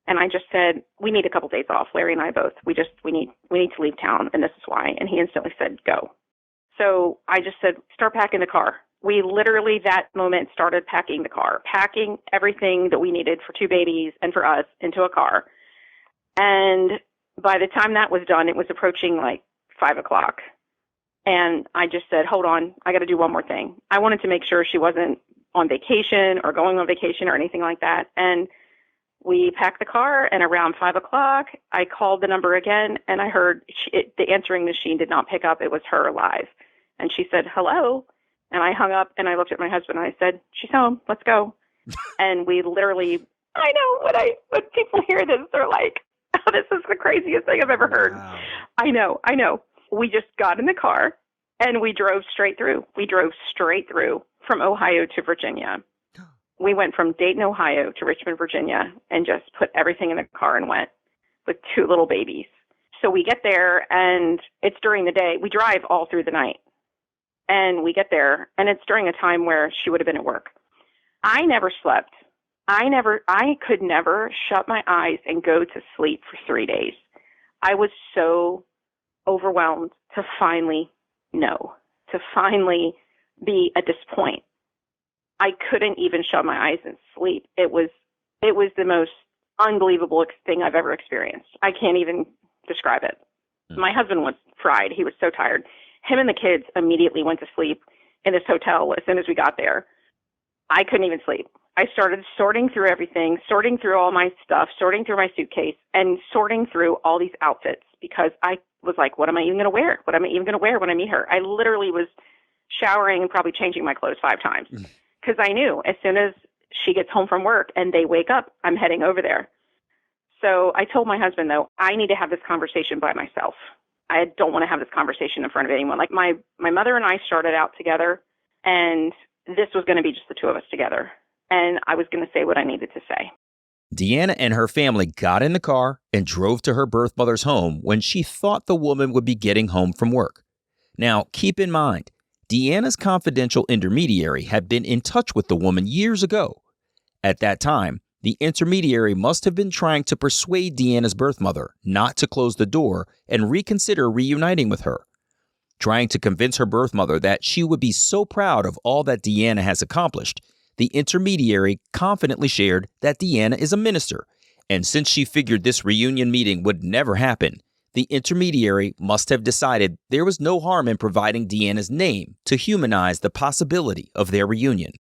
B: and I just said, "We need a couple days off, Larry and I both. We need to leave town, and this is why." And he instantly said, "Go." So I just said, "Start packing the car." We literally that moment started packing the car, packing everything that we needed for two babies and for us into a car. And by the time that was done, it was approaching like 5:00. And I just said, "Hold on, I got to do one more thing." I wanted to make sure she wasn't on vacation or going on vacation or anything like that. And we packed the car, and around 5:00, I called the number again, and I heard the answering machine did not pick up. It was her live. And she said, "Hello." And I hung up, and I looked at my husband, and I said, "She's home. Let's go." And we literally, I know, when people hear this, they're like, "Oh, this is the craziest thing I've ever heard."
A: Wow.
B: I know. We just got in the car, and we drove straight through. We drove straight through from Ohio to Virginia. We went from Dayton, Ohio to Richmond, Virginia, and just put everything in the car and went with two little babies. So we get there, and it's during the day. We drive all through the night. And we get there, and it's during a time where she would have been at work. I never slept. I could never shut my eyes and go to sleep for 3 days. I was so overwhelmed to finally know, to finally be at this point. I couldn't even shut my eyes and sleep. It was the most unbelievable thing I've ever experienced. I can't even describe it. My husband was fried. He was so tired. Him and the kids immediately went to sleep in this hotel as soon as we got there. I couldn't even sleep. I started sorting through everything, sorting through all my stuff, sorting through my suitcase, and sorting through all these outfits because I was like, what am I even going to wear? What am I even going to wear when I meet her? I literally was showering and probably changing my clothes 5 times because I knew as soon as she gets home from work and they wake up, I'm heading over there. So I told my husband, though, I need to have this conversation by myself. I don't want to have this conversation in front of anyone. Like my mother and I started out together, and this was going to be just the two of us together. And I was going to say what I needed to say.
A: Deanna and her family got in the car and drove to her birth mother's home when she thought the woman would be getting home from work. Now, keep in mind, Deanna's confidential intermediary had been in touch with the woman years ago. At that time, the intermediary must have been trying to persuade Deanna's birth mother not to close the door and reconsider reuniting with her. Trying to convince her birth mother that she would be so proud of all that Deanna has accomplished, the intermediary confidently shared that Deanna is a minister, and since she figured this reunion meeting would never happen, the intermediary must have decided there was no harm in providing Deanna's name to humanize the possibility of their reunion.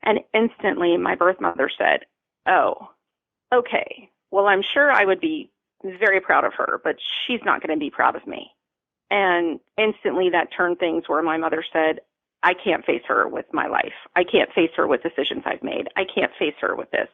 B: And instantly, my birth mother said, "Oh, okay. Well, I'm sure I would be very proud of her, but she's not going to be proud of me." And instantly that turned things where my mother said, I can't face her with my life. I can't face her with decisions I've made. I can't face her with this.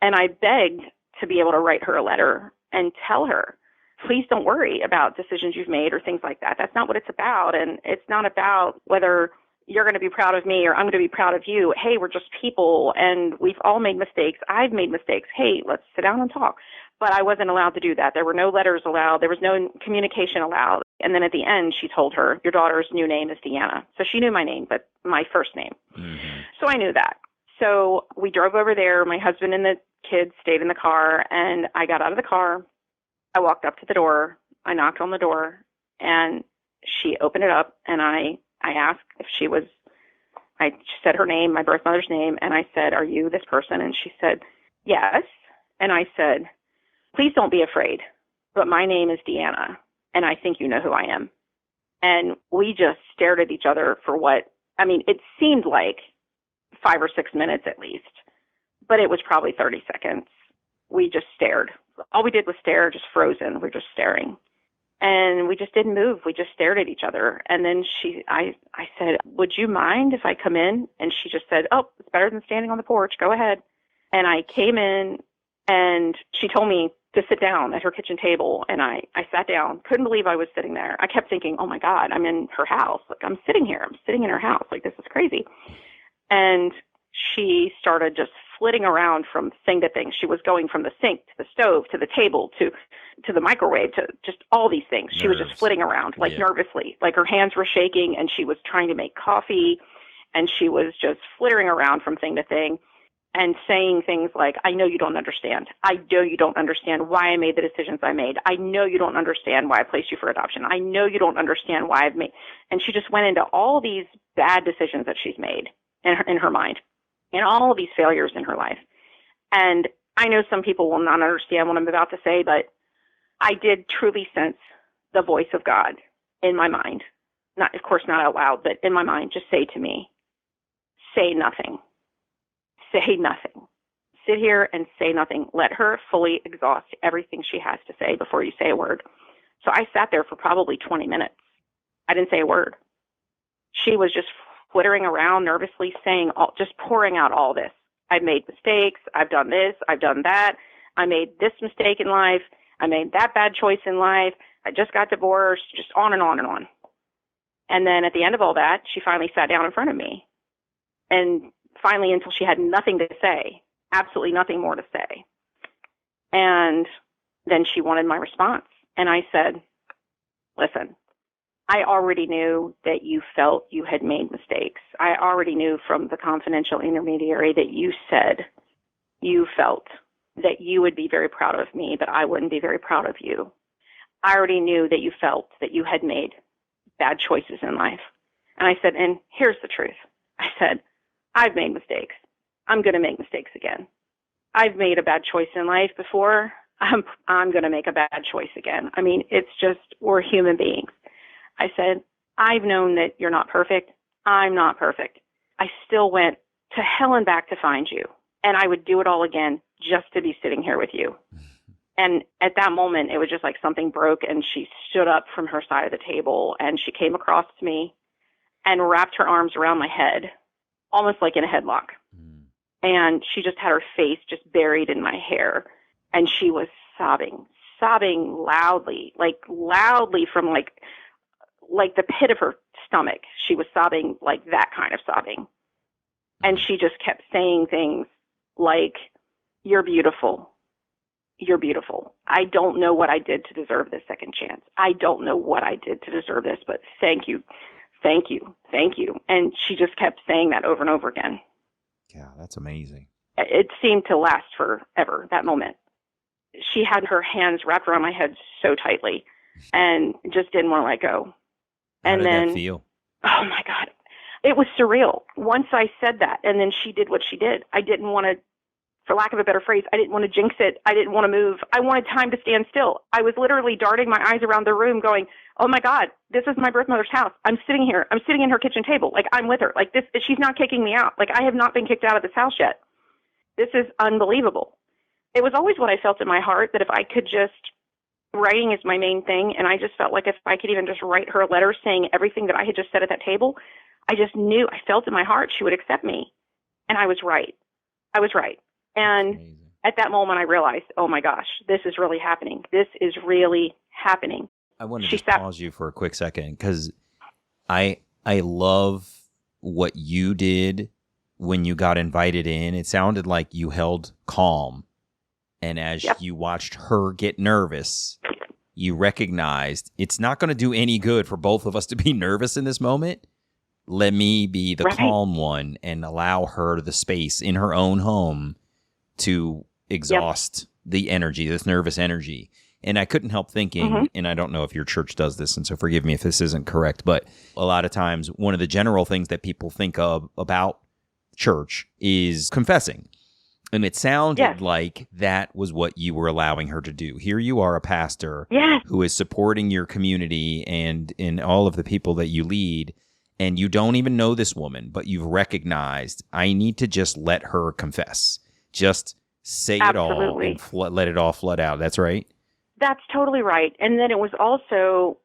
B: And I begged to be able to write her a letter and tell her, please don't worry about decisions you've made or things like that. That's not what it's about. And it's not about whether you're going to be proud of me or I'm going to be proud of you. Hey, we're just people and we've all made mistakes. I've made mistakes. Hey, let's sit down and talk. But I wasn't allowed to do that. There were no letters allowed. There was no communication allowed. And then at the end, she told her, your daughter's new name is Deanna. So she knew my name, but my first name. Mm-hmm. So I knew that. So we drove over there. My husband and the kids stayed in the car, and I got out of the car. I walked up to the door. I knocked on the door, and she opened it up, and I asked if she was, I said her name, my birth mother's name, and I said, are you this person? And she said, yes. And I said, please don't be afraid, but my name is Deanna, and I think you know who I am. And we just stared at each other for it seemed like 5 or 6 minutes at least, but it was probably 30 seconds. We just stared. All we did was stare, just frozen. We're just staring. And we just didn't move. We just stared at each other. And then I said, would you mind if I come in? And she just said, oh, it's better than standing on the porch. Go ahead. And I came in, and she told me to sit down at her kitchen table. And I sat down. Couldn't believe I was sitting there. I kept thinking, oh my God, I'm in her house. Like, I'm sitting here. I'm sitting in her house. Like, this is crazy. And she started just flitting around from thing to thing. She was going from the sink to the stove to the table to the microwave to just all these things. She was just flitting around nervously, like her hands were shaking, and she was trying to make coffee, and she was just flittering around from thing to thing and saying things like, I know you don't understand. I know you don't understand why I made the decisions I made. I know you don't understand why I placed you for adoption. I know you don't understand why I've made. And she just went into all these bad decisions that she's made in her mind, and all of these failures in her life. And I know some people will not understand what I'm about to say, but I did truly sense the voice of God in my mind. Not, of course, not out loud, but in my mind, just say to me, say nothing. Say nothing. Sit here and say nothing. Let her fully exhaust everything she has to say before you say a word. So I sat there for probably 20 minutes. I didn't say a word. She was just flittering around nervously, just pouring out all this. I've made mistakes. I've done this. I've done that. I made this mistake in life. I made that bad choice in life. I just got divorced, just on and on and on. And then at the end of all that, she finally sat down in front of me. And finally, until she had nothing to say, absolutely nothing more to say. And then she wanted my response. And I said, listen, I already knew that you felt you had made mistakes. I already knew from the confidential intermediary that you said you felt that you would be very proud of me, but I wouldn't be very proud of you. I already knew that you felt that you had made bad choices in life. And I said, and here's the truth. I said, I've made mistakes. I'm going to make mistakes again. I've made a bad choice in life before. I'm going to make a bad choice again. I mean, it's just, we're human beings. I said, I've known that you're not perfect. I'm not perfect. I still went to hell and back to find you. And I would do it all again just to be sitting here with you. And at that moment, it was just like something broke, and she stood up from her side of the table, and she came across to me and wrapped her arms around my head, almost like in a headlock. And she just had her face just buried in my hair. And she was sobbing loudly from like the pit of her stomach. She was sobbing like that kind of sobbing. And she just kept saying things like, you're beautiful. You're beautiful. I don't know what I did to deserve this second chance. I don't know what I did to deserve this, but thank you. Thank you. Thank you. And she just kept saying that over and over again.
A: Yeah, that's amazing.
B: It seemed to last forever, that moment. She had her hands wrapped around my head so tightly and just didn't want to let go.
A: How
B: and
A: did
B: then,
A: that feel?
B: Oh my God, it was surreal. Once I said that, and then she did what she did. I didn't want to, for lack of a better phrase, I didn't want to jinx it. I didn't want to move. I wanted time to stand still. I was literally darting my eyes around the room going, oh my God, this is my birth mother's house. I'm sitting here. I'm sitting in her kitchen table. Like, I'm with her. Like, this, she's not kicking me out. Like, I have not been kicked out of this house yet. This is unbelievable. It was always what I felt in my heart, that if I could just, writing is my main thing, and I just felt like if I could even just write her a letter saying everything that I had just said at that table, I just knew, I felt in my heart she would accept me. And I was right. I was right. And
A: Amazing.
B: at that moment, I realized, oh my gosh, this is really happening. This is really happening.
A: I want to
B: She
A: just
B: sat-
A: pause you for a quick second because I love what you did when you got invited in. It sounded like you held calm. And as
B: Yep.
A: you watched her get nervous, you recognized it's not going to do any good for both of us to be nervous in this moment. Let me be the
B: Right.
A: calm one and allow her the space in her own home to exhaust the energy, this nervous energy. And I couldn't help thinking, and I don't know if your church does this, and so forgive me if this isn't correct, but a lot of times one of the general things that people think of about church is confessing. And it sounded like that was what you were allowing her to do. Here you are, a pastor
B: Yes.
A: who is supporting your community and in all of the people that you lead, and you don't even know this woman, but you've recognized, I need to just let her confess. Just say
B: Absolutely.
A: it all and let it all flood out. That's right?
B: That's totally right. And then it was also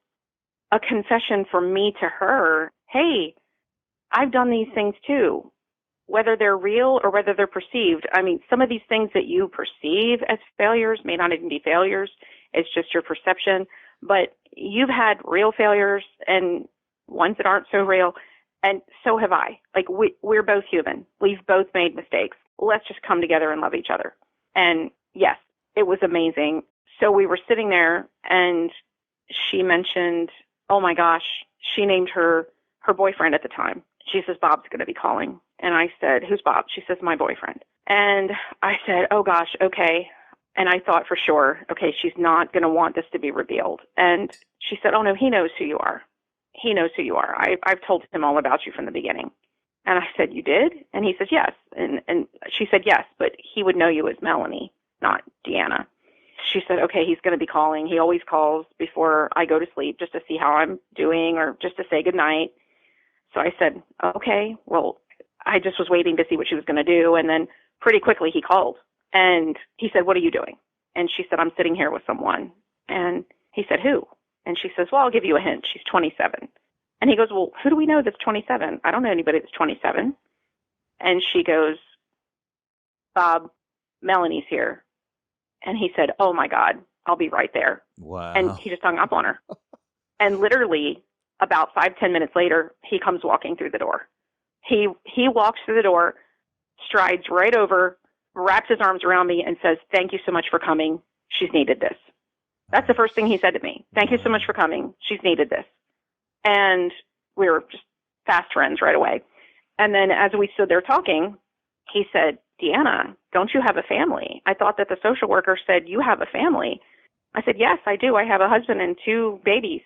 B: a confession from me to her. Hey, I've done these things too, whether they're real or whether they're perceived. I mean, some of these things that you perceive as failures may not even be failures. It's just your perception. But you've had real failures and ones that aren't so real. And so have I. Like, we're both human. We've both made mistakes. Let's just come together and love each other. And yes, it was amazing. So we were sitting there and she mentioned, oh my gosh, she named her boyfriend at the time. She says, Bob's going to be calling. And I said, who's Bob? She says, my boyfriend. And I said, oh gosh, okay. And I thought for sure, okay, she's not going to want this to be revealed. And she said, oh no, he knows who you are. He knows who you are. I've told him all about you from the beginning. And I said, you did? And he says, yes. And she said, yes, but he would know you as Melanie, not Deanna. She said, okay, he's going to be calling. He always calls before I go to sleep just to see how I'm doing or just to say goodnight. So I said, okay, well, I just was waiting to see what she was going to do. And then pretty quickly he called and he said, what are you doing? And she said, I'm sitting here with someone. And he said, who? And she says, well, I'll give you a hint. She's 27. And he goes, well, who do we know that's 27? I don't know anybody that's 27. And she goes, Bob, Melanie's here. And he said, oh my God, I'll be right there.
A: Wow.
B: And he just hung up on her. And literally about 5-10 minutes later, he comes walking through the door. He walks through the door, strides right over, wraps his arms around me and says, thank you so much for coming. She's needed this. That's the first thing he said to me. Thank you so much for coming. She's needed this. And we were just fast friends right away. And then as we stood there talking, he said, Deanna, don't you have a family? I thought that the social worker said you have a family. I said, yes, I do. I have a husband and 2 babies.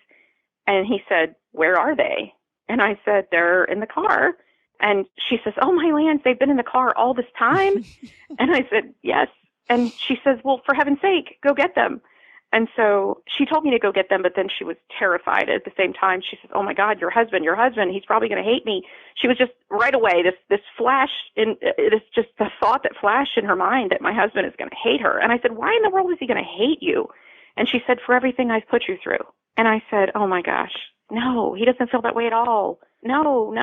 B: And he said, where are they? And I said, they're in the car. And she says, oh my lands, they've been in the car all this time? And I said, yes. And she says, well, for heaven's sake, go get them. And so she told me to go get them, but then she was terrified at the same time. She says, oh my God, your husband, he's probably going to hate me. She was just right away, this flash, it's just the thought that flashed in her mind that my husband is going to hate her. And I said, why in the world is he going to hate you? And she said, for everything I've put you through. And I said, oh my gosh, no, he doesn't feel that way at all. No,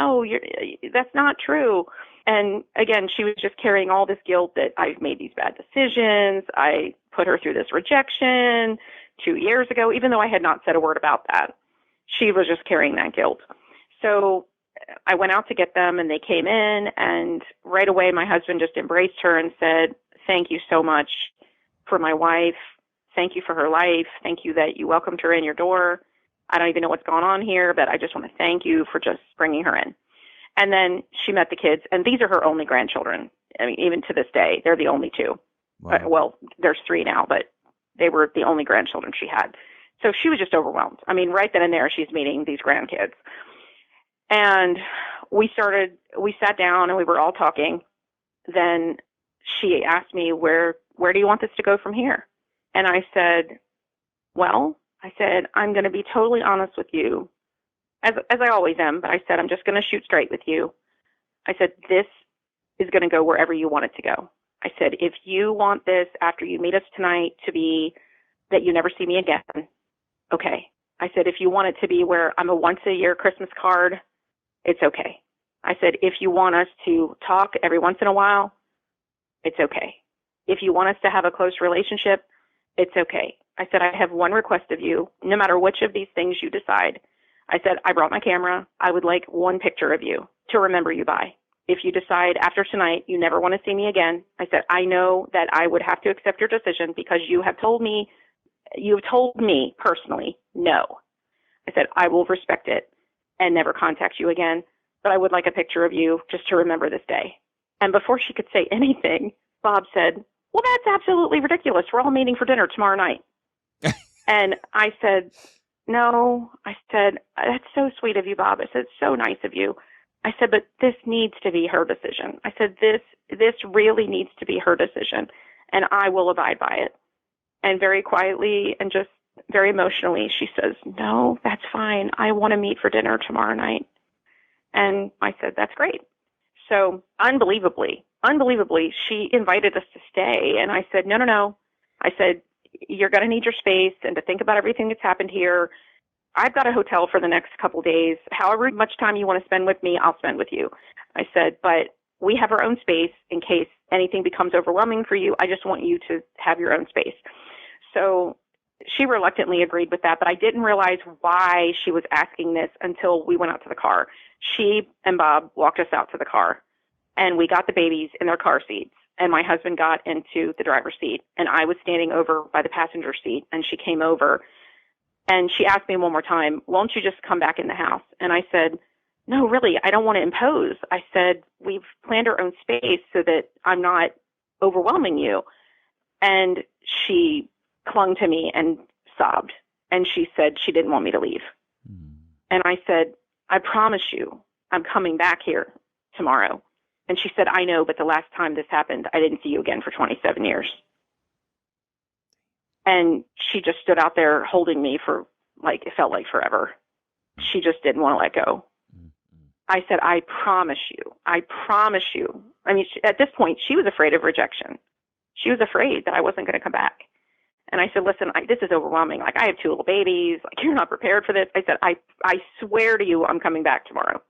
B: that's not true. And again, she was just carrying all this guilt that I've made these bad decisions. I put her through this rejection 2 years ago, even though I had not said a word about that. She was just carrying that guilt. So I went out to get them and they came in and right away my husband just embraced her and said, thank you so much for my wife. Thank you for her life. Thank you that you welcomed her in your door. I don't even know what's going on here, but I just want to thank you for just bringing her in. And then she met the kids, and these are her only grandchildren. I mean, even to this day, they're the only 2.
A: Wow.
B: Well, there's 3 now, but they were the only grandchildren she had. So she was just overwhelmed. I mean, right then and there, she's meeting these grandkids. And we sat down and we were all talking. Then she asked me, where do you want this to go from here? And I said, I'm going to be totally honest with you, as I always am, but I said, I'm just going to shoot straight with you. I said, this is going to go wherever you want it to go. I said, if you want this after you meet us tonight to be that you never see me again, okay. I said, if you want it to be where I'm a once a year Christmas card, it's okay. I said, if you want us to talk every once in a while, it's okay. If you want us to have a close relationship, it's okay. I said, I have one request of you, no matter which of these things you decide. I said, I brought my camera. I would like one picture of you to remember you by. If you decide after tonight you never want to see me again, I said, I know that I would have to accept your decision because you've told me personally, no. I said, I will respect it and never contact you again, but I would like a picture of you just to remember this day. And before she could say anything, Bob said, well, that's absolutely ridiculous. We're all meeting for dinner tomorrow night. And I said, no. I said, that's so sweet of you, Bob. I said, it's so nice of you. I said, but this needs to be her decision. I said, this really needs to be her decision, and I will abide by it. And very quietly and just very emotionally, she says, no, that's fine. I want to meet for dinner tomorrow night. And I said, that's great. So unbelievably, she invited us to stay. And I said, no. I said, you're going to need your space and to think about everything that's happened here. I've got a hotel for the next couple of days. However much time you want to spend with me, I'll spend with you. I said, but we have our own space in case anything becomes overwhelming for you. I just want you to have your own space. So she reluctantly agreed with that, but I didn't realize why she was asking this until we went out to the car. She and Bob walked us out to the car, and we got the babies in their car seats, and my husband got into the driver's seat, and I was standing over by the passenger seat, and she came over, and she asked me one more time, won't you just come back in the house? And I said, no, really, I don't want to impose. I said, we've planned our own space so that I'm not overwhelming you. And she clung to me and sobbed, and she said she didn't want me to leave. And I said, I promise you, I'm coming back here tomorrow. And she said, I know, but the last time this happened, I didn't see you again for 27 years. And she just stood out there holding me for, it felt like forever. She just didn't want to let go. I said, I promise you. I mean, at this point, she was afraid of rejection. She was afraid that I wasn't going to come back. And I said, listen, this is overwhelming. I have 2 little babies. You're not prepared for this. I said, I swear to you, I'm coming back tomorrow.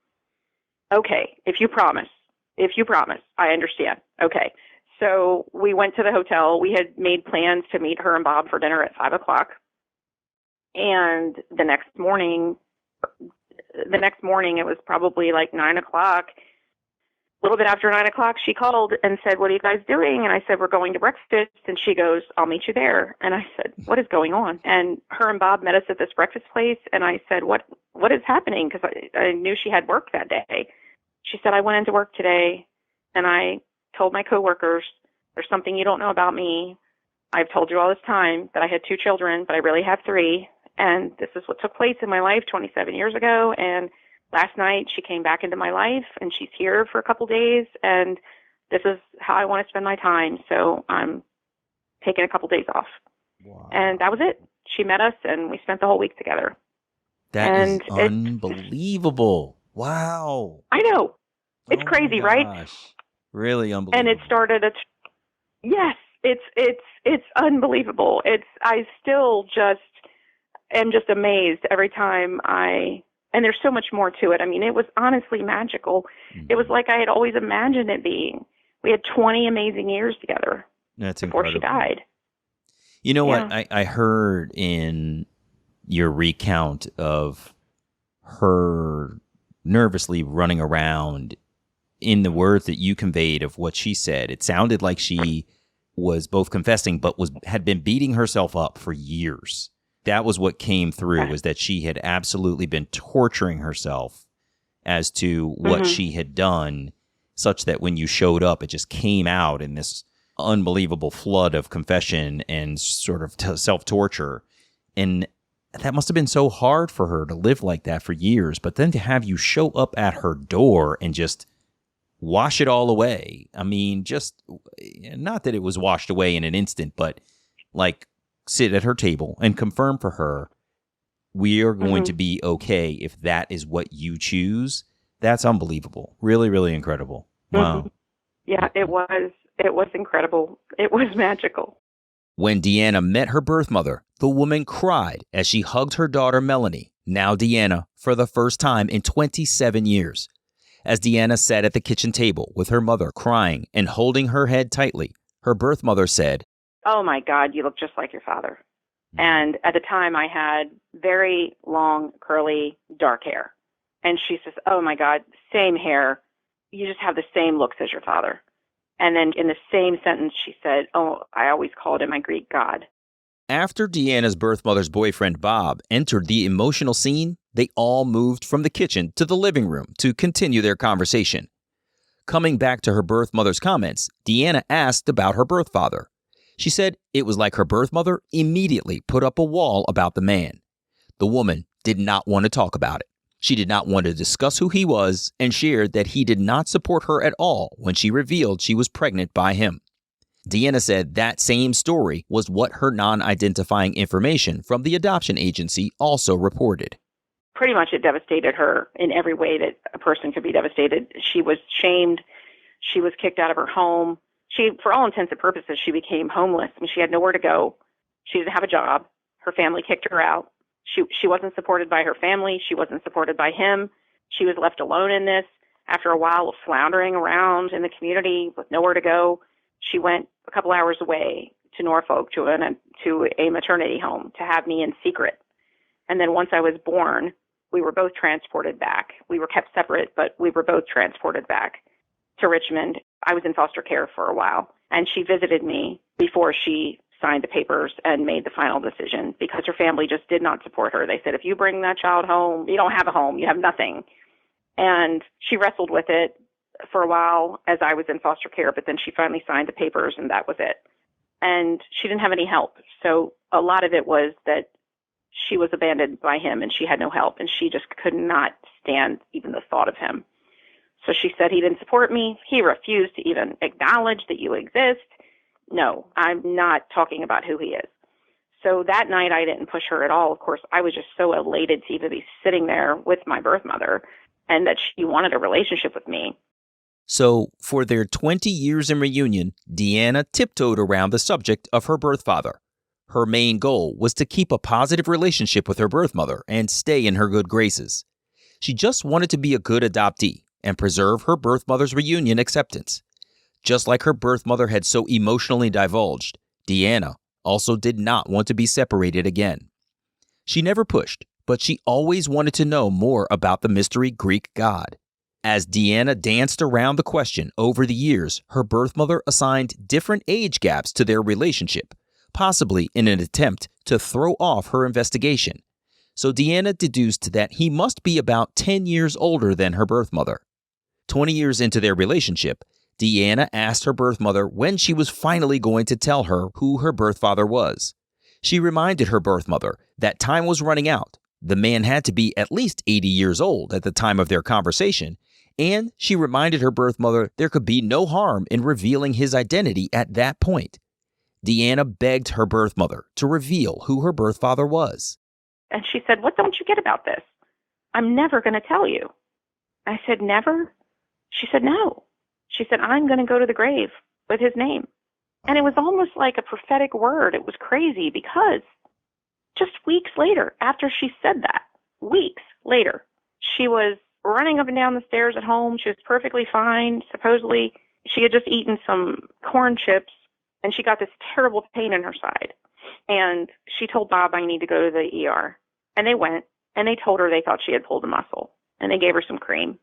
B: Okay, if you promise, I understand. Okay. So we went to the hotel. We had made plans to meet her and Bob for dinner at 5:00. And the next morning, it was probably 9:00. A little bit after 9:00, she called and said, what are you guys doing? And I said, we're going to breakfast. And she goes, I'll meet you there. And I said, what is going on? And her and Bob met us at this breakfast place. And I said, what is happening? Because I knew she had work that day. She said, I went into work today and I told my coworkers, there's something you don't know about me. I've told you all this time that I had 2 children, but I really have 3. And this is what took place in my life 27 years ago. And last night she came back into my life and she's here for a couple days. And this is how I want to spend my time. So I'm taking a couple days off. Wow. And that was it. She met us and we spent the whole week together.
A: That is unbelievable. Wow.
B: I know. It's crazy, right?
A: Really unbelievable.
B: And it started yes, it's unbelievable. I still am just amazed every time and there's so much more to it. I mean, it was honestly magical. Mm-hmm. It was like I had always imagined it being. We had 20 amazing years together.
A: That's
B: before
A: incredible.
B: She died.
A: You know what? I heard in your recount of her nervously running around in the words that you conveyed of what she said, it sounded like she was both confessing but had been beating herself up for years. That was what came through, was that she had absolutely been torturing herself as to what she had done, such that when you showed up, it just came out in this unbelievable flood of confession and sort of self-torture. And that must have been so hard for her to live like that for years, but then to have you show up at her door and just wash it all away. I mean, just not that it was washed away in an instant, but sit at her table and confirm for her, we are going to be okay if that is what you choose. That's unbelievable. Really, really incredible. Wow.
B: Yeah, it was incredible. It was magical.
A: When Deanna met her birth mother, the woman cried as she hugged her daughter Melanie, now Deanna, for the first time in 27 years. As Deanna sat at the kitchen table with her mother crying and holding her head tightly, her birth mother said,
B: "Oh my God, you look just like your father." And at the time I had very long, curly, dark hair. And she says, "Oh my God, same hair. You just have the same looks as your father." And then in the same sentence, she said, "Oh, I always called him my Greek god."
A: After Deanna's birth mother's boyfriend, Bob, entered the emotional scene, they all moved from the kitchen to the living room to continue their conversation. Coming back to her birth mother's comments, Deanna asked about her birth father. She said it was like her birth mother immediately put up a wall about the man. The woman did not want to talk about it. She did not want to discuss who he was and shared that he did not support her at all when she revealed she was pregnant by him. Deanna said that same story was what her non-identifying information from the adoption agency also reported.
B: Pretty much it devastated her in every way that a person could be devastated. She was shamed. She was kicked out of her home. She, for all intents and purposes, she became homeless. I mean, she had nowhere to go. She didn't have a job. Her family kicked her out. She wasn't supported by her family. She wasn't supported by him. She was left alone in this. After a while of floundering around in the community with nowhere to go, she went a couple hours away to Norfolk to a maternity home to have me in secret. And then once I was born, we were both transported back. We were kept separate, but we were both transported back to Richmond. I was in foster care for a while, and she visited me before she signed the papers and made the final decision because her family just did not support her. They said, if you bring that child home, you don't have a home, you have nothing. And she wrestled with it for a while as I was in foster care, but then she finally signed the papers and that was it. And she didn't have any help. So a lot of it was that she was abandoned by him and she had no help and she just could not stand even the thought of him. So she said, he didn't support me. He refused to even acknowledge that you exist. No, I'm not talking about who he is. So that night I didn't push her at all. Of course, I was just so elated to even be sitting there with my birth mother and that she wanted a relationship with me.
A: So for their 20 years in reunion, Deanna tiptoed around the subject of her birth father. Her main goal was to keep a positive relationship with her birth mother and stay in her good graces. She just wanted to be a good adoptee and preserve her birth mother's reunion acceptance. Just like her birth mother had so emotionally divulged, Deanna also did not want to be separated again. She never pushed, but she always wanted to know more about the mystery Greek god. As Deanna danced around the question over the years, her birth mother assigned different age gaps to their relationship, possibly in an attempt to throw off her investigation. So Deanna deduced that he must be about 10 years older than her birth mother. 20 years into their relationship, Deanna asked her birth mother when she was finally going to tell her who her birth father was. She reminded her birth mother that time was running out. The man had to be at least 80 years old at the time of their conversation, and she reminded her birth mother there could be no harm in revealing his identity at that point. Deanna begged her birth mother to reveal who her birth father was.
B: And she said, what don't you get about this? I'm never going to tell you. I said, never? She said, no. She said, I'm going to go to the grave with his name. And it was almost like a prophetic word. It was crazy because just weeks later, after she said that, weeks later, she was running up and down the stairs at home. She was perfectly fine. Supposedly, she had just eaten some corn chips, and she got this terrible pain in her side. And she told Bob, I need to go to the ER. And they went, and they told her they thought she had pulled a muscle, and they gave her some cream.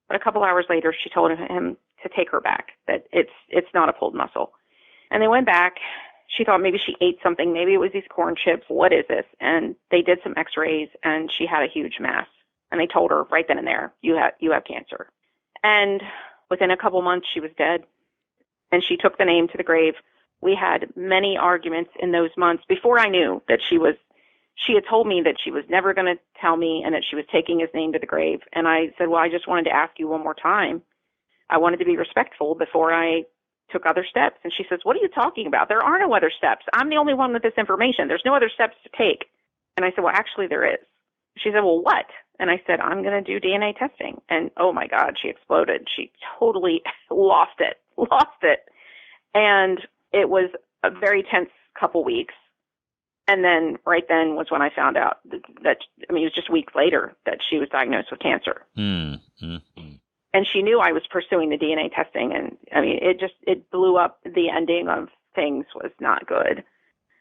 B: But a couple hours later, she told him to take her back, that it's not a pulled muscle. And they went back. She thought maybe she ate something. Maybe it was these corn chips. What is this? And they did some x-rays, and she had a huge mass. And they told her right then and there, you have cancer. And within a couple months, she was dead. And she took the name to the grave. We had many arguments in those months before I knew that she had told me that she was never going to tell me and that she was taking his name to the grave. And I said, well, I just wanted to ask you one more time. I wanted to be respectful before I took other steps. And she says, what are you talking about? There are no other steps. I'm the only one with this information. There's no other steps to take. And I said, well, actually there is. She said, well, what? And I said, I'm going to do DNA testing. And oh my God, she exploded. She totally lost it. And it was a very tense couple weeks. And then right then was when I found out that it was just weeks later that she was diagnosed with cancer.
A: Mm-hmm.
B: And she knew I was pursuing the DNA testing. And I mean, it blew up. The ending of things was not good,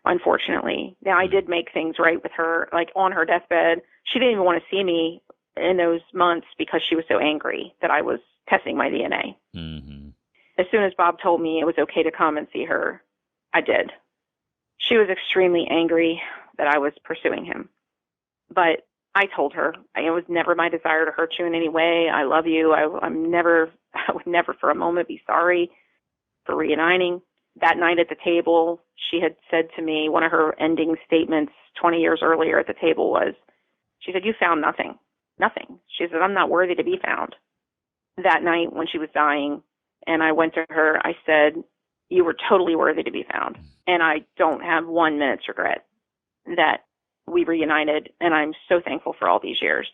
B: unfortunately. Now, I did make things right with her, like on her deathbed. She didn't even want to see me in those months because she was so angry that I was testing my DNA.
A: Mm-hmm.
B: As soon as Bob told me it was okay to come and see her, I did. She was extremely angry that I was pursuing him. But I told her it was never my desire to hurt you in any way. I love you. I would never for a moment be sorry for reuniting. That night at the table, she had said to me, one of her ending statements 20 years earlier at the table was, she said, "You found nothing. Nothing." She said, "I'm not worthy to be found." That night when she was dying, and I went to her, I said, "You were totally worthy to be found. And I don't have 1 minute's regret that we reunited, and I'm so thankful for all these years.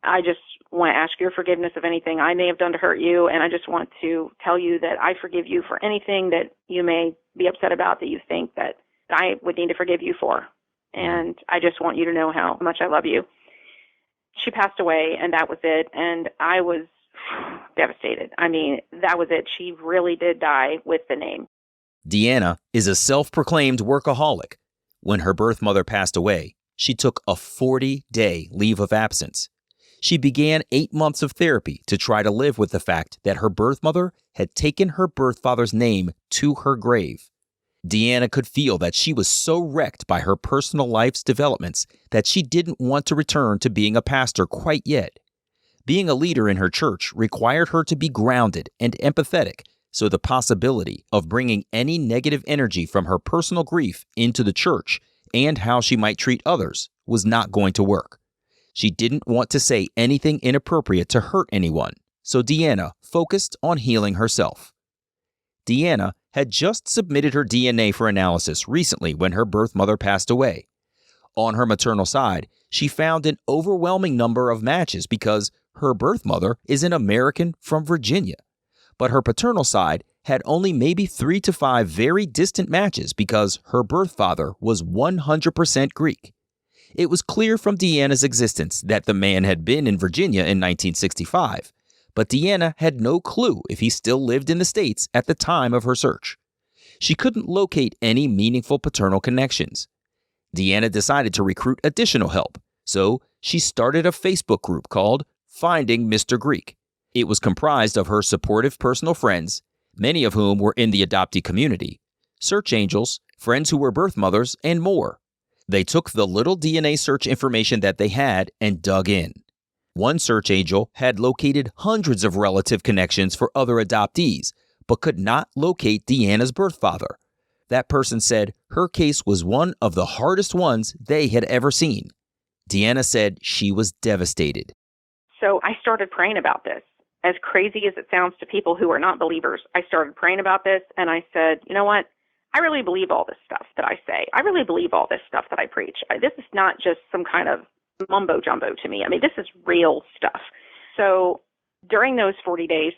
B: I just want to ask your forgiveness of anything I may have done to hurt you, and I just want to tell you that I forgive you for anything that you may be upset about that you think that I would need to forgive you for. And I just want you to know how much I love you." She passed away, and that was it, and I was devastated. I mean, that was it. She really did die with the name.
A: Deanna is a self-proclaimed workaholic. When her birth mother passed away, she took a 40-day leave of absence. She began 8 months of therapy to try to live with the fact that her birth mother had taken her birth father's name to her grave. Deanna could feel that she was so wrecked by her personal life's developments that she didn't want to return to being a pastor quite yet. Being a leader in her church required her to be grounded and empathetic, so the possibility of bringing any negative energy from her personal grief into the church and how she might treat others was not going to work. She didn't want to say anything inappropriate to hurt anyone, so Deanna focused on healing herself. Deanna had just submitted her DNA for analysis recently when her birth mother passed away. On her maternal side, she found an overwhelming number of matches because her birth mother is an American from Virginia. But her paternal side had only maybe 3 to 5 very distant matches because her birth father was 100% Greek. It was clear from Deanna's existence that the man had been in Virginia in 1965, but Deanna had no clue if he still lived in the States at the time of her search. She couldn't locate any meaningful paternal connections. Deanna decided to recruit additional help, so she started a Facebook group called Finding Mr. Greek. It was comprised of her supportive personal friends, many of whom were in the adoptee community, search angels, friends who were birth mothers, and more. They took the little DNA search information that they had and dug in. One search angel had located hundreds of relative connections for other adoptees, but could not locate Deanna's birth father. That person said her case was one of the hardest ones they had ever seen. Deanna said she was devastated.
B: So I started praying about this. As crazy as it sounds to people who are not believers, I started praying about this, and I said, you know what? I really believe all this stuff that I say. I really believe all this stuff that I preach. This is not just some kind of mumbo jumbo to me. I mean, this is real stuff. So during those 40 days,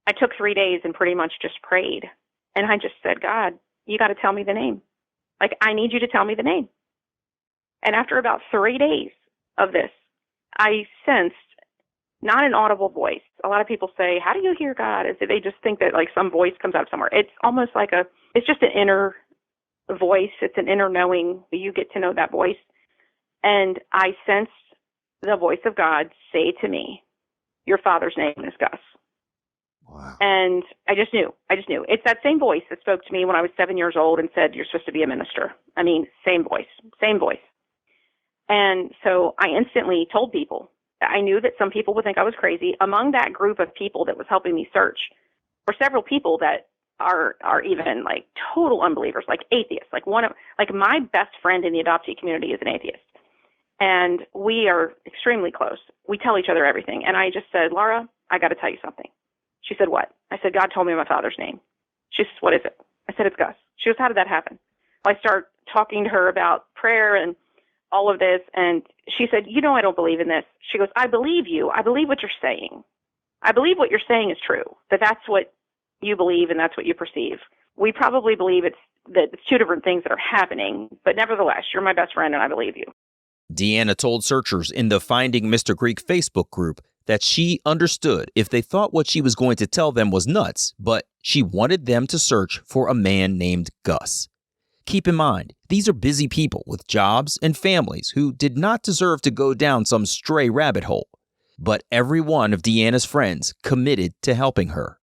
B: I took 3 days and pretty much just prayed. And I just said, God, you got to tell me the name. Like, I need you to tell me the name. And after about 3 days of this, I sensed not an audible voice. A lot of people say, how do you hear God? As if they just think that like some voice comes out of somewhere. It's almost like it's just an inner voice. It's an inner knowing. You get to know that voice. And I sensed the voice of God say to me, your father's name is Gus.
A: Wow.
B: And I just knew. It's that same voice that spoke to me when I was 7 years old and said, you're supposed to be a minister. I mean, same voice. And so I instantly told people. I knew that some people would think I was crazy. Among that group of people that was helping me search were several people that are even like total unbelievers, like atheists. Like my best friend in the adoptee community is an atheist. And we are extremely close. We tell each other everything. And I just said, Laura, I got to tell you something. She said, what? I said, God told me my father's name. She says, what is it? I said, it's Gus. She goes, how did that happen? Well, I start talking to her about prayer and all of this. And she said, I don't believe in this. She goes, I believe you. I believe what you're saying. I believe what you're saying is true, that's what you believe and that's what you perceive. We probably believe it's two different things that are happening, but nevertheless, you're my best friend and I believe you.
A: Deanna told searchers in the Finding Mr. Greek Facebook group that she understood if they thought what she was going to tell them was nuts, but she wanted them to search for a man named Gus. Keep in mind, these are busy people with jobs and families who did not deserve to go down some stray rabbit hole. But every one of Deanna's friends committed to helping her.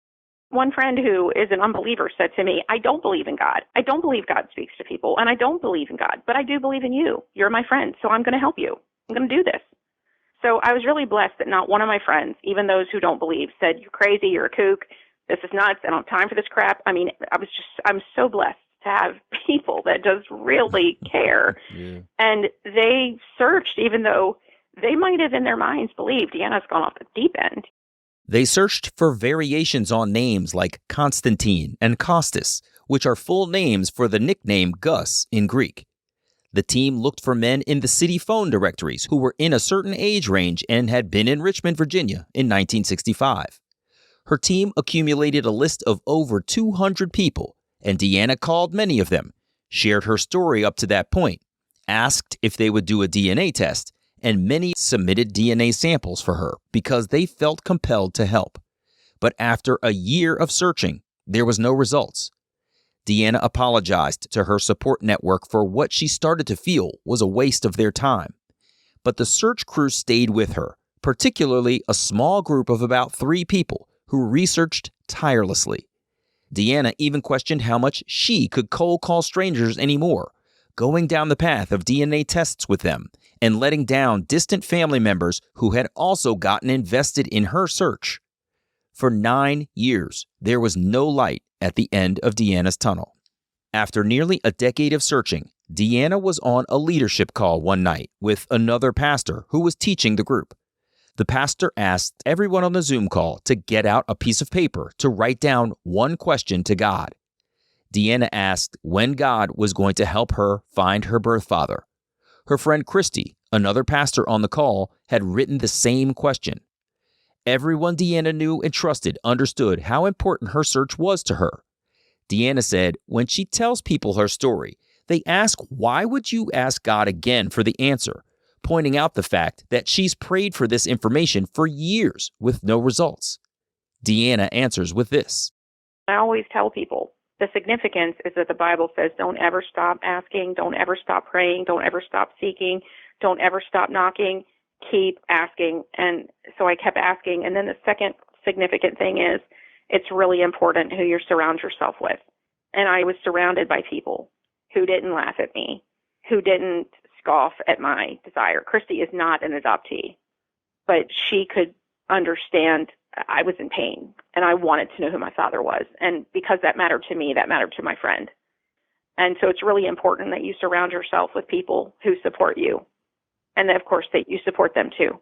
B: One friend who is an unbeliever said to me, I don't believe in God. I don't believe God speaks to people, and I don't believe in God, but I do believe in you. You're my friend, so I'm going to help you. I'm going to do this. So I was really blessed that not one of my friends, even those who don't believe, said, you're crazy, you're a kook, this is nuts, I don't have time for this crap. I mean, I'm so blessed to have people that just really care. Yeah. And they searched, even though they might have in their minds believed Deanna's gone off the deep end.
A: They searched for variations on names like Constantine and Costas, which are full names for the nickname Gus in Greek. The team looked for men in the city phone directories who were in a certain age range and had been in Richmond, Virginia in 1965. Her team accumulated a list of over 200 people, and Deanna called many of them, shared her story up to that point, asked if they would do a DNA test, and many submitted DNA samples for her because they felt compelled to help. But after a year of searching, there was no results. Deanna apologized to her support network for what she started to feel was a waste of their time. But the search crew stayed with her, particularly a small group of about 3 people who researched tirelessly. Deanna even questioned how much she could cold call strangers anymore, going down the path of DNA tests with them and letting down distant family members who had also gotten invested in her search. For 9 years, there was no light at the end of Deanna's tunnel. After nearly a decade of searching, Deanna was on a leadership call one night with another pastor who was teaching the group. The pastor asked everyone on the Zoom call to get out a piece of paper to write down one question to God. Deanna asked when God was going to help her find her birth father. Her friend Christy, another pastor on the call, had written the same question. Everyone Deanna knew and trusted understood how important her search was to her. Deanna said when she tells people her story, they ask, why would you ask God again for the answer, pointing out the fact that she's prayed for this information for years with no results. Deanna answers with this.
B: I always tell people the significance is that the Bible says don't ever stop asking, don't ever stop praying, don't ever stop seeking, don't ever stop knocking, keep asking. And so I kept asking. And then the second significant thing is it's really important who you surround yourself with. And I was surrounded by people who didn't laugh at me, who didn't scoff at my desire. Christy is not an adoptee, but she could understand I was in pain and I wanted to know who my father was. And because that mattered to me, that mattered to my friend. And so it's really important that you surround yourself with people who support you. And then, of course, that you support them too.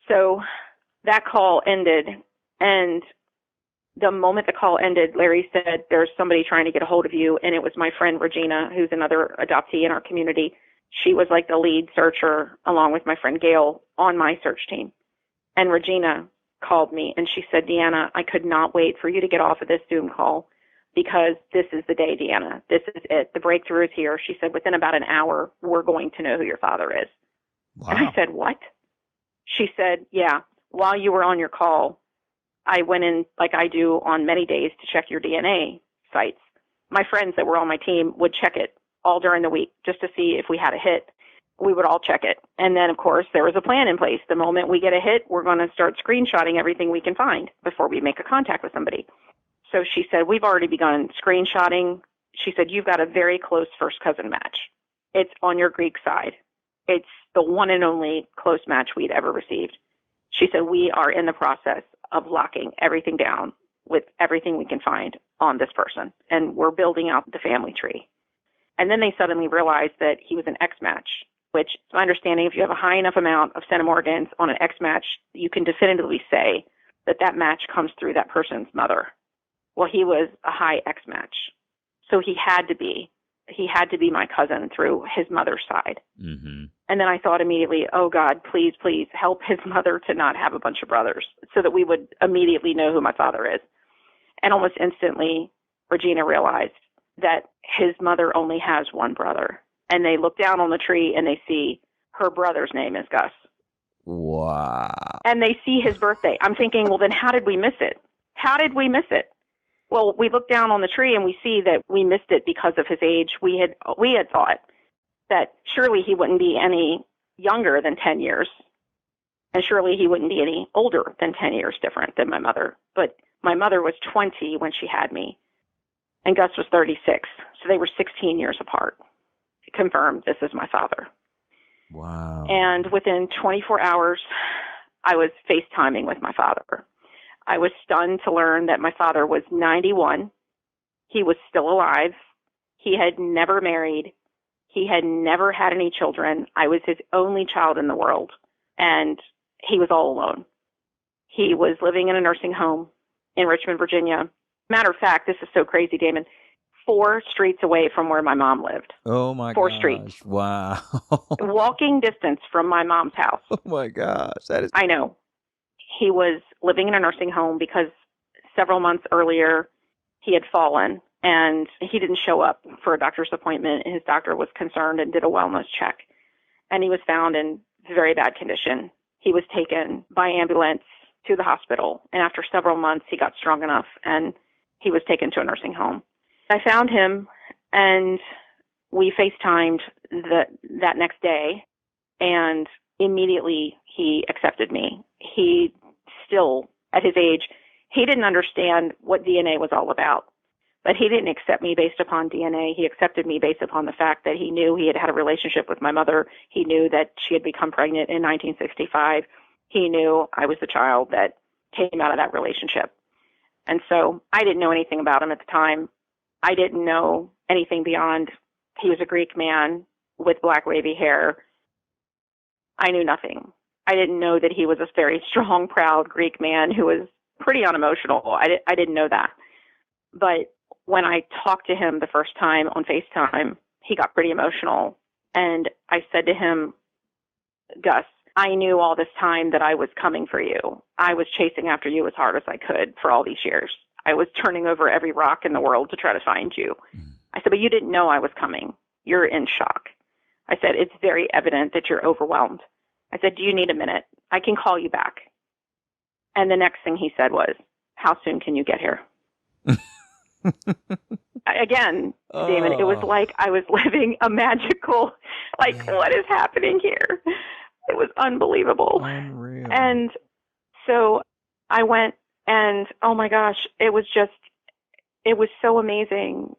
B: So that call ended. And the moment the call ended, Larry said, there's somebody trying to get a hold of you. And it was my friend Regina, who's another adoptee in our community. She was like the lead searcher along with my friend Gail on my search team. And Regina called me and she said, Deanna, I could not wait for you to get off of this Zoom call because this is the day, Deanna. This is it. The breakthrough is here. She said, within about an hour, we're going to know who your father is. Wow. And I said, what? She said, yeah, while you were on your call, I went in like I do on many days to check your DNA sites. My friends that were on my team would check it all during the week just to see if we had a hit. We would all check it. And then, of course, there was a plan in place. The moment we get a hit, we're going to start screenshotting everything we can find before we make a contact with somebody. So she said, we've already begun screenshotting. She said, you've got a very close first cousin match. It's on your Greek side. It's the one and only close match we'd ever received. She said, we are in the process of locking everything down with everything we can find on this person. And we're building out the family tree. And then they suddenly realized that he was an X match, which, to my understanding, if you have a high enough amount of centimorgans on an X match, you can definitively say that that match comes through that person's mother. Well, he was a high X match. So he had to be my cousin through his mother's side. Mm-hmm. And then I thought immediately, oh God, please, please help his mother to not have a bunch of brothers so that we would immediately know who my father is. And almost instantly, Regina realized that his mother only has one brother. And they look down on the tree and they see her brother's name is Gus.
A: Wow.
B: And they see his birthday. I'm thinking, well, then how did we miss it? How did we miss it? Well, we look down on the tree and we see that we missed it because of his age. We had thought that surely he wouldn't be any younger than 10 years. And surely he wouldn't be any older than 10 years different than my mother. But my mother was 20 when she had me, and Gus was 36. So they were 16 years apart. Confirmed, this is my father.
A: Wow.
B: And within 24 hours, I was FaceTiming with my father. I was stunned to learn that my father was 91. He was still alive. He had never married. He had never had any children. I was his only child in the world. And he was all alone. He was living in a nursing home in Richmond, Virginia. Matter of fact, this is so crazy, Damon, 4 streets away from where my mom lived.
A: Oh, my gosh.
B: 4 streets.
A: Wow.
B: Walking distance from my mom's house.
A: Oh, my gosh. That is.
B: I know. He was living in a nursing home because several months earlier he had fallen and he didn't show up for a doctor's appointment. His doctor was concerned and did a wellness check. And he was found in very bad condition. He was taken by ambulance to the hospital. And after several months, he got strong enough and he was taken to a nursing home. I found him and we FaceTimed that next day, and immediately he accepted me. He still, at his age, he didn't understand what DNA was all about, but he didn't accept me based upon DNA. He accepted me based upon the fact that he knew he had had a relationship with my mother. He knew that she had become pregnant in 1965. He knew I was the child that came out of that relationship. And so I didn't know anything about him at the time. I didn't know anything beyond he was a Greek man with black wavy hair. I knew nothing. I didn't know that he was a very strong, proud Greek man who was pretty unemotional. I didn't know that. But when I talked to him the first time on FaceTime, he got pretty emotional. And I said to him, Gus, I knew all this time that I was coming for you. I was chasing after you as hard as I could for all these years. I was turning over every rock in the world to try to find you. I said, but you didn't know I was coming. You're in shock. I said, it's very evident that you're overwhelmed. I said, do you need a minute? I can call you back. And the next thing he said was, how soon can you get here? Again, Damon, it was like I was living a magical, what is happening here? It was unbelievable.
A: Unreal.
B: And so I went and, oh my gosh, it was so amazing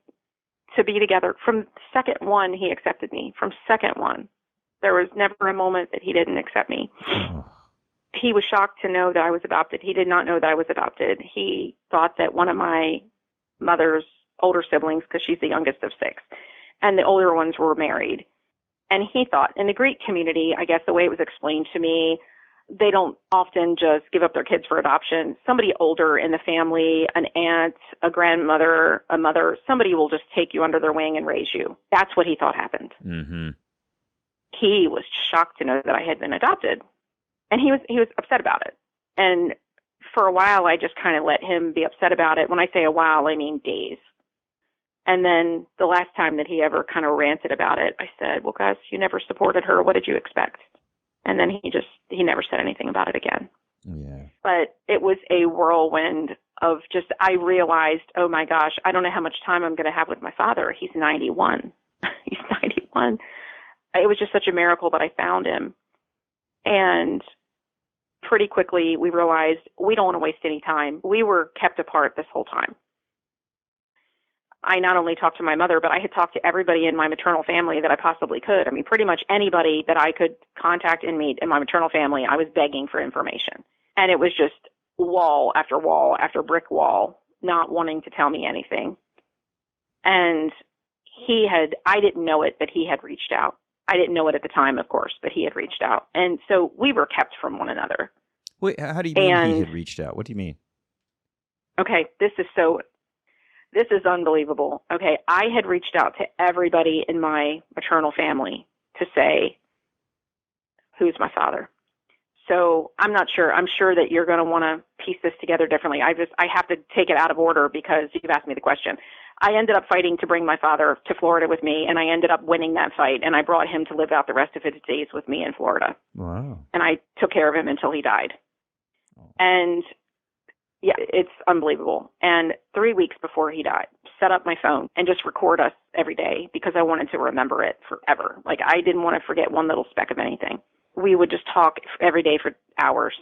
B: to be together. From second one, he accepted me. From second one, there was never a moment that he didn't accept me. He was shocked to know that I was adopted. He did not know that I was adopted. He thought that one of my mother's older siblings, because she's the youngest of 6, and the older ones were married. And he thought, in the Greek community, I guess the way it was explained to me, they don't often just give up their kids for adoption. Somebody older in the family, an aunt, a grandmother, a mother, somebody will just take you under their wing and raise you. That's what he thought happened.
A: Mm-hmm.
B: He was shocked to know that I had been adopted. And he was upset about it. And for a while, I just kind of let him be upset about it. When I say a while, I mean days. And then the last time that he ever kind of ranted about it, I said, well, Gus, you never supported her. What did you expect? And then he never said anything about it again.
A: Yeah.
B: But it was a whirlwind of just, I realized, oh my gosh, I don't know how much time I'm going to have with my father. He's 91. He's 91. It was just such a miracle that I found him. And pretty quickly we realized we don't want to waste any time. We were kept apart this whole time. I not only talked to my mother, but I had talked to everybody in my maternal family that I possibly could. I mean, pretty much anybody that I could contact and meet in my maternal family, I was begging for information. And it was just wall after wall after brick wall, not wanting to tell me anything. And I didn't know it, but he had reached out. I didn't know it at the time, of course, but he had reached out. And so we were kept from one another.
A: Wait, how do you mean he had reached out? What do you mean?
B: Okay, this is unbelievable. Okay, I had reached out to everybody in my maternal family to say, who's my father? So I'm not sure. I'm sure that you're going to want to piece this together differently. I have to take it out of order because you've asked me the question. I ended up fighting to bring my father to Florida with me, and I ended up winning that fight, and I brought him to live out the rest of his days with me in Florida.
A: Wow.
B: And I took care of him until he died. And yeah, it's unbelievable. And 3 weeks before he died, set up my phone and just record us every day because I wanted to remember it forever. Like, I didn't want to forget one little speck of anything. We would just talk every day for hours.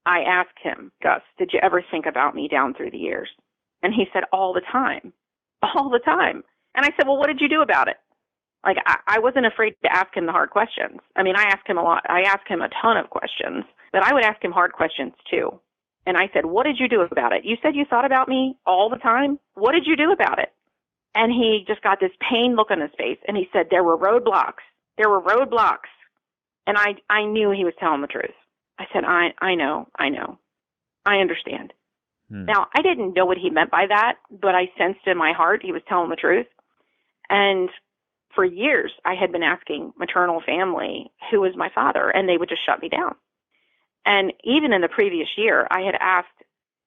B: I asked him, Gus, did you ever think about me down through the years? And he said, all the time. All the time. And I said, well, what did you do about it? Like, I wasn't afraid to ask him the hard questions. I mean, I asked him a lot. I asked him a ton of questions, but I would ask him hard questions too. And I said, what did you do about it? You said you thought about me all the time. What did you do about it? And he just got this pained look on his face. And he said, there were roadblocks. There were roadblocks. And I knew he was telling the truth. I said, I know. I understand. Now, I didn't know what he meant by that, but I sensed in my heart he was telling the truth. And for years, I had been asking maternal family who was my father, and they would just shut me down. And even in the previous year, I had asked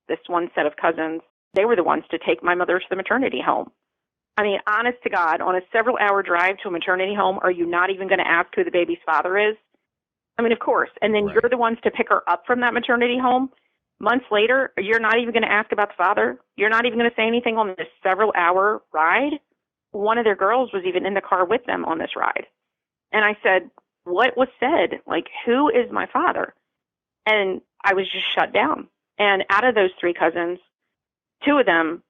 B: this one set of cousins, they were the ones to take my mother to the maternity home. I mean, honest to God, on a several-hour drive to a maternity home, are you not even going to ask who the baby's father is? I mean, of course. And then you're the ones to pick her up from that maternity home. Months later, you're not even going to ask about the father. You're not even going to say anything on this several-hour ride. One of their girls was even in the car with them on this ride. And I said, what was said? Like, who is my father? And I was just shut down. And out of those three cousins, two of them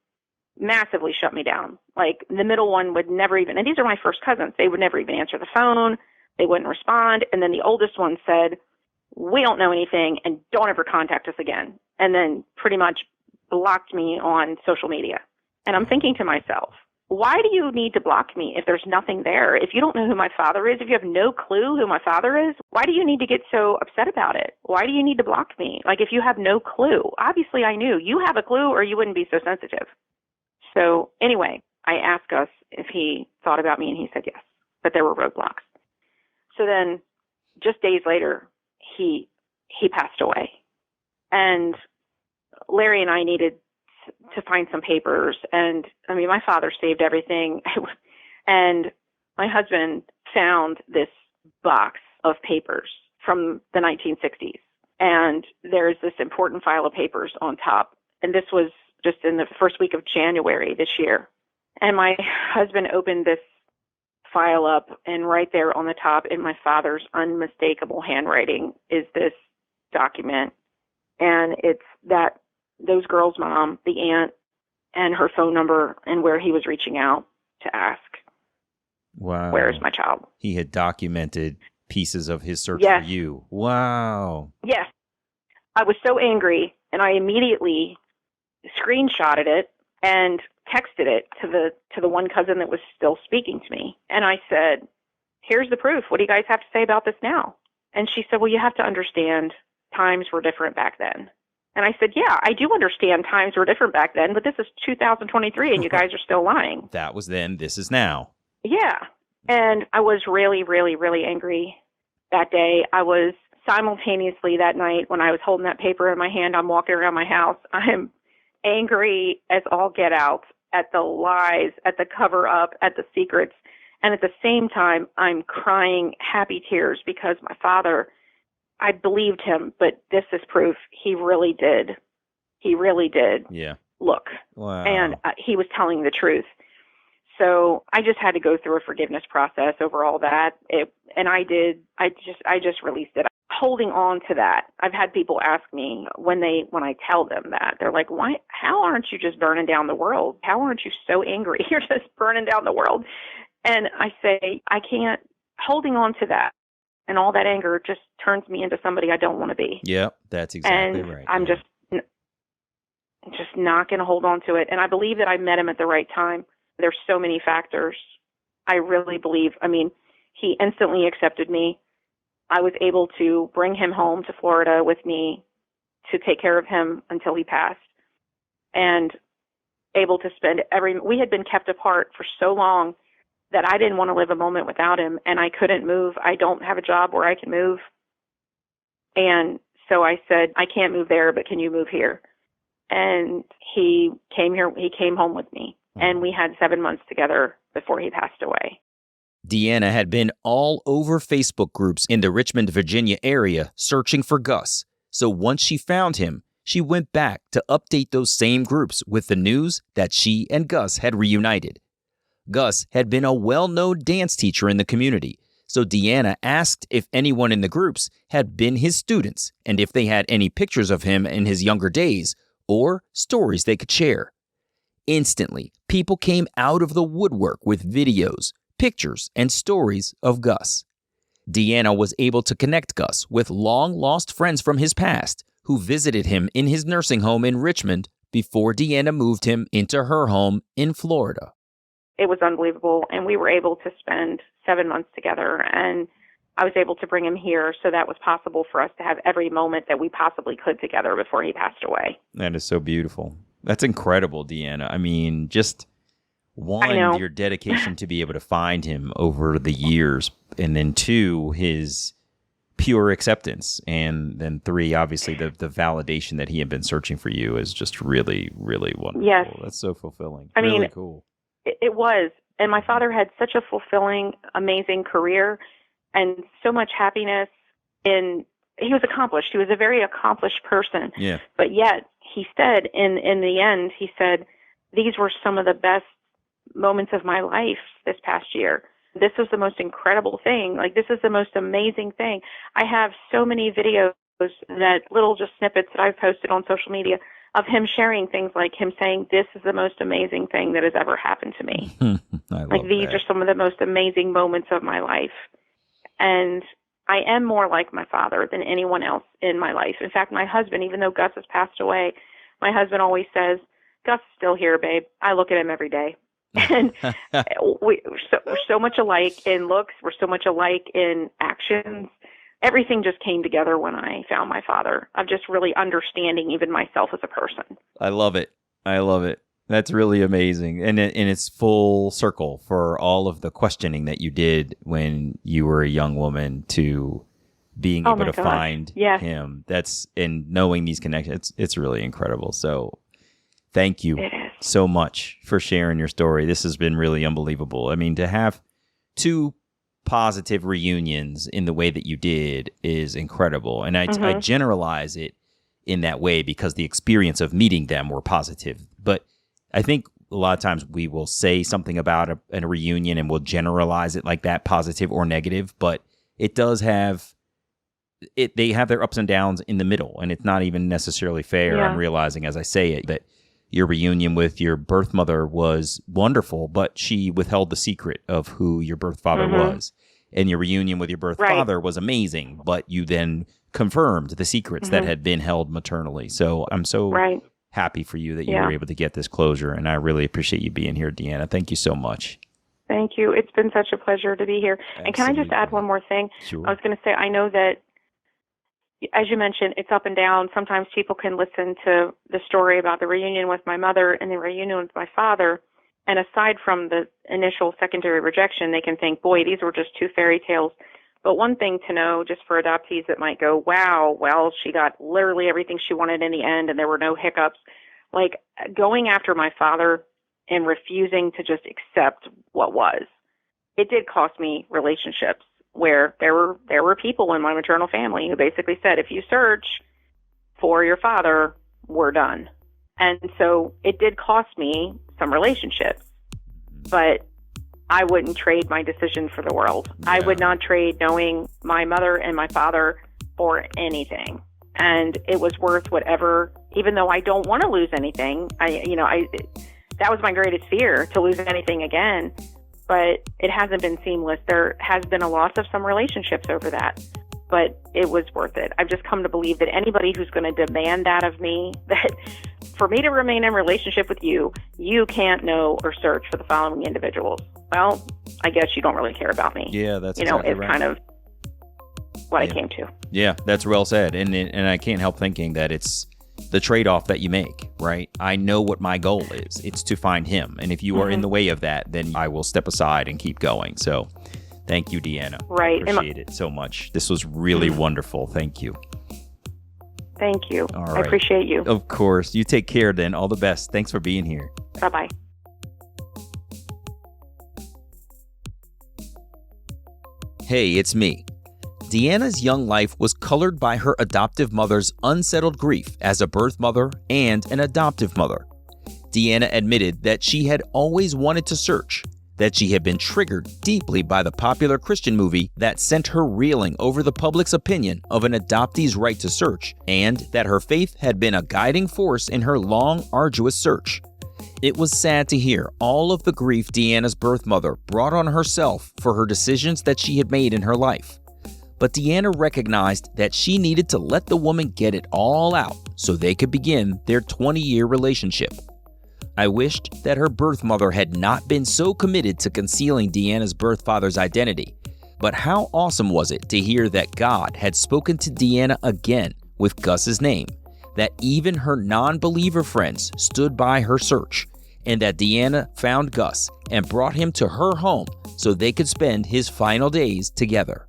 B: massively shut me down. Like, the middle one would never even, and these are my first cousins, they would never even answer the phone. They wouldn't respond. And then the oldest one said, we don't know anything and don't ever contact us again. And then pretty much blocked me on social media. And I'm thinking to myself, why do you need to block me if there's nothing there? If you don't know who my father is, if you have no clue who my father is, why do you need to get so upset about it? Why do you need to block me? Like, if you have no clue, obviously I knew. You have a clue or you wouldn't be so sensitive. So anyway, I asked Gus if he thought about me, and he said yes, but there were roadblocks. So then just days later, he passed away. And Larry and I needed to find some papers. And I mean, my father saved everything. And my husband found this box of papers from the 1960s. And there's this important file of papers on top. And this was just in the first week of January this year. And my husband opened this file up, and right there on the top in my father's unmistakable handwriting is this document. And it's that those girls' mom, the aunt, and her phone number and where he was reaching out to ask,
A: wow,
B: where is my child?
A: He had documented pieces of his search
B: Yes.
A: for you. Wow.
B: Yes. I was so angry, and I immediately screenshotted it and texted it to the one cousin that was still speaking to me. And I said, here's the proof. What do you guys have to say about this now? And she said, well, you have to understand times were different back then. And I said, yeah, I do understand times were different back then, but this is 2023 and you guys are still lying.
A: That was then. This is now.
B: Yeah. And I was really, really, really angry that day. I was simultaneously that night when I was holding that paper in my hand, I'm walking around my house. I'm angry as all get out at the lies, at the cover up, at the secrets. And at the same time, I'm crying happy tears because my father, I believed him, but this is proof he really did. He really did.
A: Yeah.
B: Look.
A: Wow.
B: And he was telling the truth. So I just had to go through a forgiveness process over all that. And I did. I just released it. Holding on to that. I've had people ask me when I tell them that, they're like, why, how aren't you just burning down the world? How aren't you so angry? You're just burning down the world. And I say, I can't, holding on to that and all that anger just turns me into somebody I don't want to be.
A: Yep, that's exactly
B: and
A: right.
B: I'm just not going to hold on to it. And I believe that I met him at the right time. There's so many factors. I really believe, I mean, he instantly accepted me. I was able to bring him home to Florida with me to take care of him until he passed, and able to spend we had been kept apart for so long that I didn't want to live a moment without him, and I couldn't move. I don't have a job where I can move. And so I said, I can't move there, but can you move here? And he came here, he came home with me. And we had 7 months together before he passed away.
A: Deanna had been all over Facebook groups in the Richmond, Virginia area searching for Gus. So once she found him, she went back to update those same groups with the news that she and Gus had reunited. Gus had been a well-known dance teacher in the community, so Deanna asked if anyone in the groups had been his students and if they had any pictures of him in his younger days or stories they could share. Instantly, people came out of the woodwork with videos, pictures, and stories of Gus. Deanna was able to connect Gus with long-lost friends from his past who visited him in his nursing home in Richmond before Deanna moved him into her home in Florida.
B: It was unbelievable, and we were able to spend 7 months together, and I was able to bring him here, so that was possible for us to have every moment that we possibly could together before he passed away.
A: That is so beautiful. That's incredible, Deanna. I mean, just one, your dedication to be able to find him over the years, and then two, his pure acceptance, and then three, obviously the validation that he had been searching for you is just really, really wonderful.
B: Yes.
A: That's so fulfilling.
B: I
A: really
B: mean,
A: cool.
B: It was. And my father had such a fulfilling, amazing career and so much happiness. And he was accomplished. He was a very accomplished person.
A: Yeah.
B: But yet, he said, in the end, he said, these were some of the best moments of my life this past year. This was the most incredible thing. Like, this is the most amazing thing. I have so many videos, that little just snippets that I've posted on social media of him sharing things like him saying, this is the most amazing thing that has ever happened to me. Like, these are some of the most amazing moments of my life. And I am more like my father than anyone else in my life. In fact, my husband, even though Gus has passed away, my husband always says, Gus is still here, babe. I look at him every day. And we're so much alike in looks. We're so much alike in actions. Everything just came together when I found my father, of just really understanding even myself as a person.
A: I love it. I love it. That's really amazing. And it's full circle for all of the questioning that you did when you were a young woman to being able to find him. And knowing these connections, it's really incredible. So thank you so much for sharing your story. This has been really unbelievable. I mean, to have two positive reunions in the way that you did is incredible. And I generalize it in that way because the experience of meeting them were positive. But I think a lot of times we will say something about a reunion and we'll generalize it like that, positive or negative. But it does have they have their ups and downs in the middle, and it's not even necessarily fair. Yeah. I'm realizing as I say it that your reunion with your birth mother was wonderful, but she withheld the secret of who your birth father was. And your reunion with your birth father was amazing, but you then confirmed the secrets that had been held maternally. So I'm so happy for you that you were able to get this closure, and I really appreciate you being here, Deanna. Thank you so much.
B: Thank you. It's been such a pleasure to be here. Absolutely. And can I just add one more thing?
A: Sure.
B: I was going to say, I know that, as you mentioned, it's up and down. Sometimes people can listen to the story about the reunion with my mother and the reunion with my father, and aside from the initial secondary rejection, they can think, boy, these were just two fairy tales. But one thing to know, just for adoptees that might go, wow, well, she got literally everything she wanted in the end and there were no hiccups. Like, going after my father and refusing to just accept what was, it did cost me relationships, where there were people in my maternal family who basically said, if you search for your father, we're done. And so it did cost me some relationships, but I wouldn't trade my decision for the world. Yeah. I would not trade knowing my mother and my father for anything. And it was worth whatever, even though I don't want to lose anything. That was my greatest fear, to lose anything again. But it hasn't been seamless. There has been a loss of some relationships over that, but it was worth it. I've just come to believe that anybody who's going to demand that of me, that for me to remain in relationship with you, you can't know or search for the following individuals. Well, I guess you don't really care about me.
A: Yeah, that's exactly right.
B: Kind of what I came to.
A: Yeah, that's well said. And I can't help thinking that it's the trade-off that you make, right? I know what my goal is. It's to find him. And if you are in the way of that, then I will step aside and keep going. So thank you, Deanna.
B: Right.
A: I appreciate it so much. This was really wonderful. Thank you.
B: Thank you.
A: All right.
B: I appreciate you.
A: Of course. You take care then. All the best. Thanks for being here.
B: Bye-bye.
A: Hey, it's me. Deanna's young life was colored by her adoptive mother's unsettled grief as a birth mother and an adoptive mother. Deanna admitted that she had always wanted to search, that she had been triggered deeply by the popular Christian movie that sent her reeling over the public's opinion of an adoptee's right to search, and that her faith had been a guiding force in her long, arduous search. It was sad to hear all of the grief Deanna's birth mother brought on herself for her decisions that she had made in her life. But Deanna recognized that she needed to let the woman get it all out so they could begin their 20-year relationship. I wished that her birth mother had not been so committed to concealing Deanna's birth father's identity. But how awesome was it to hear that God had spoken to Deanna again with Gus's name, that even her non-believer friends stood by her search, and that Deanna found Gus and brought him to her home so they could spend his final days together.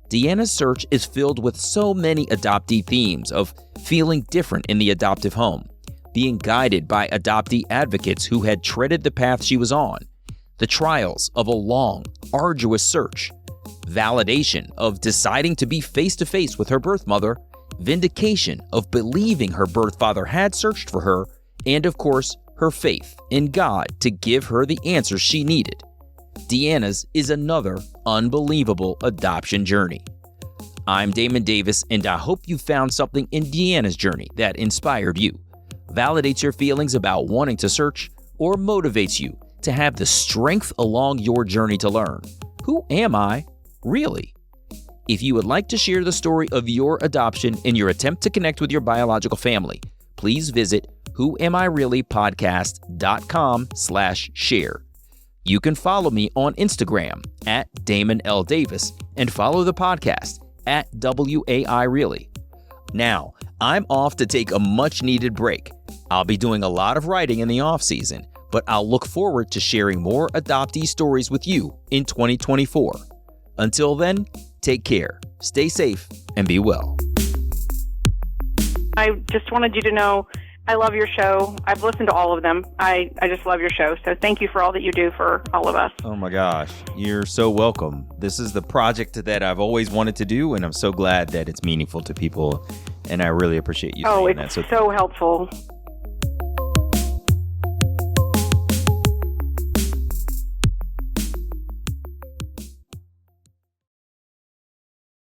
A: Deanna's search is filled with so many adoptee themes of feeling different in the adoptive home, being guided by adoptee advocates who had treaded the path she was on, the trials of a long, arduous search, validation of deciding to be face-to-face with her birth mother, vindication of believing her birth father had searched for her, and of course, her faith in God to give her the answers she needed. Deanna's is another unbelievable adoption journey. I'm Damon Davis, and I hope you found something in Deanna's journey that inspired you, validates your feelings about wanting to search, or motivates you to have the strength along your journey to learn, who am I, really? If you would like to share the story of your adoption in your attempt to connect with your biological family, please visit whoamireally.podcast.com/share. You can follow me on Instagram at Damon L. Davis and follow the podcast at WAI Really. Now, I'm off to take a much-needed break. I'll be doing a lot of writing in the off-season, but I'll look forward to sharing more adoptee stories with you in 2024. Until then, take care, stay safe, and be well.
B: I just wanted you to know I love your show. I've listened to all of them. I just love your show. So thank you for all that you do for all of us.
A: Oh my gosh, you're so welcome. This is the project that I've always wanted to do, and I'm so glad that it's meaningful to people, and I really appreciate you saying that.
B: Oh, it's so helpful.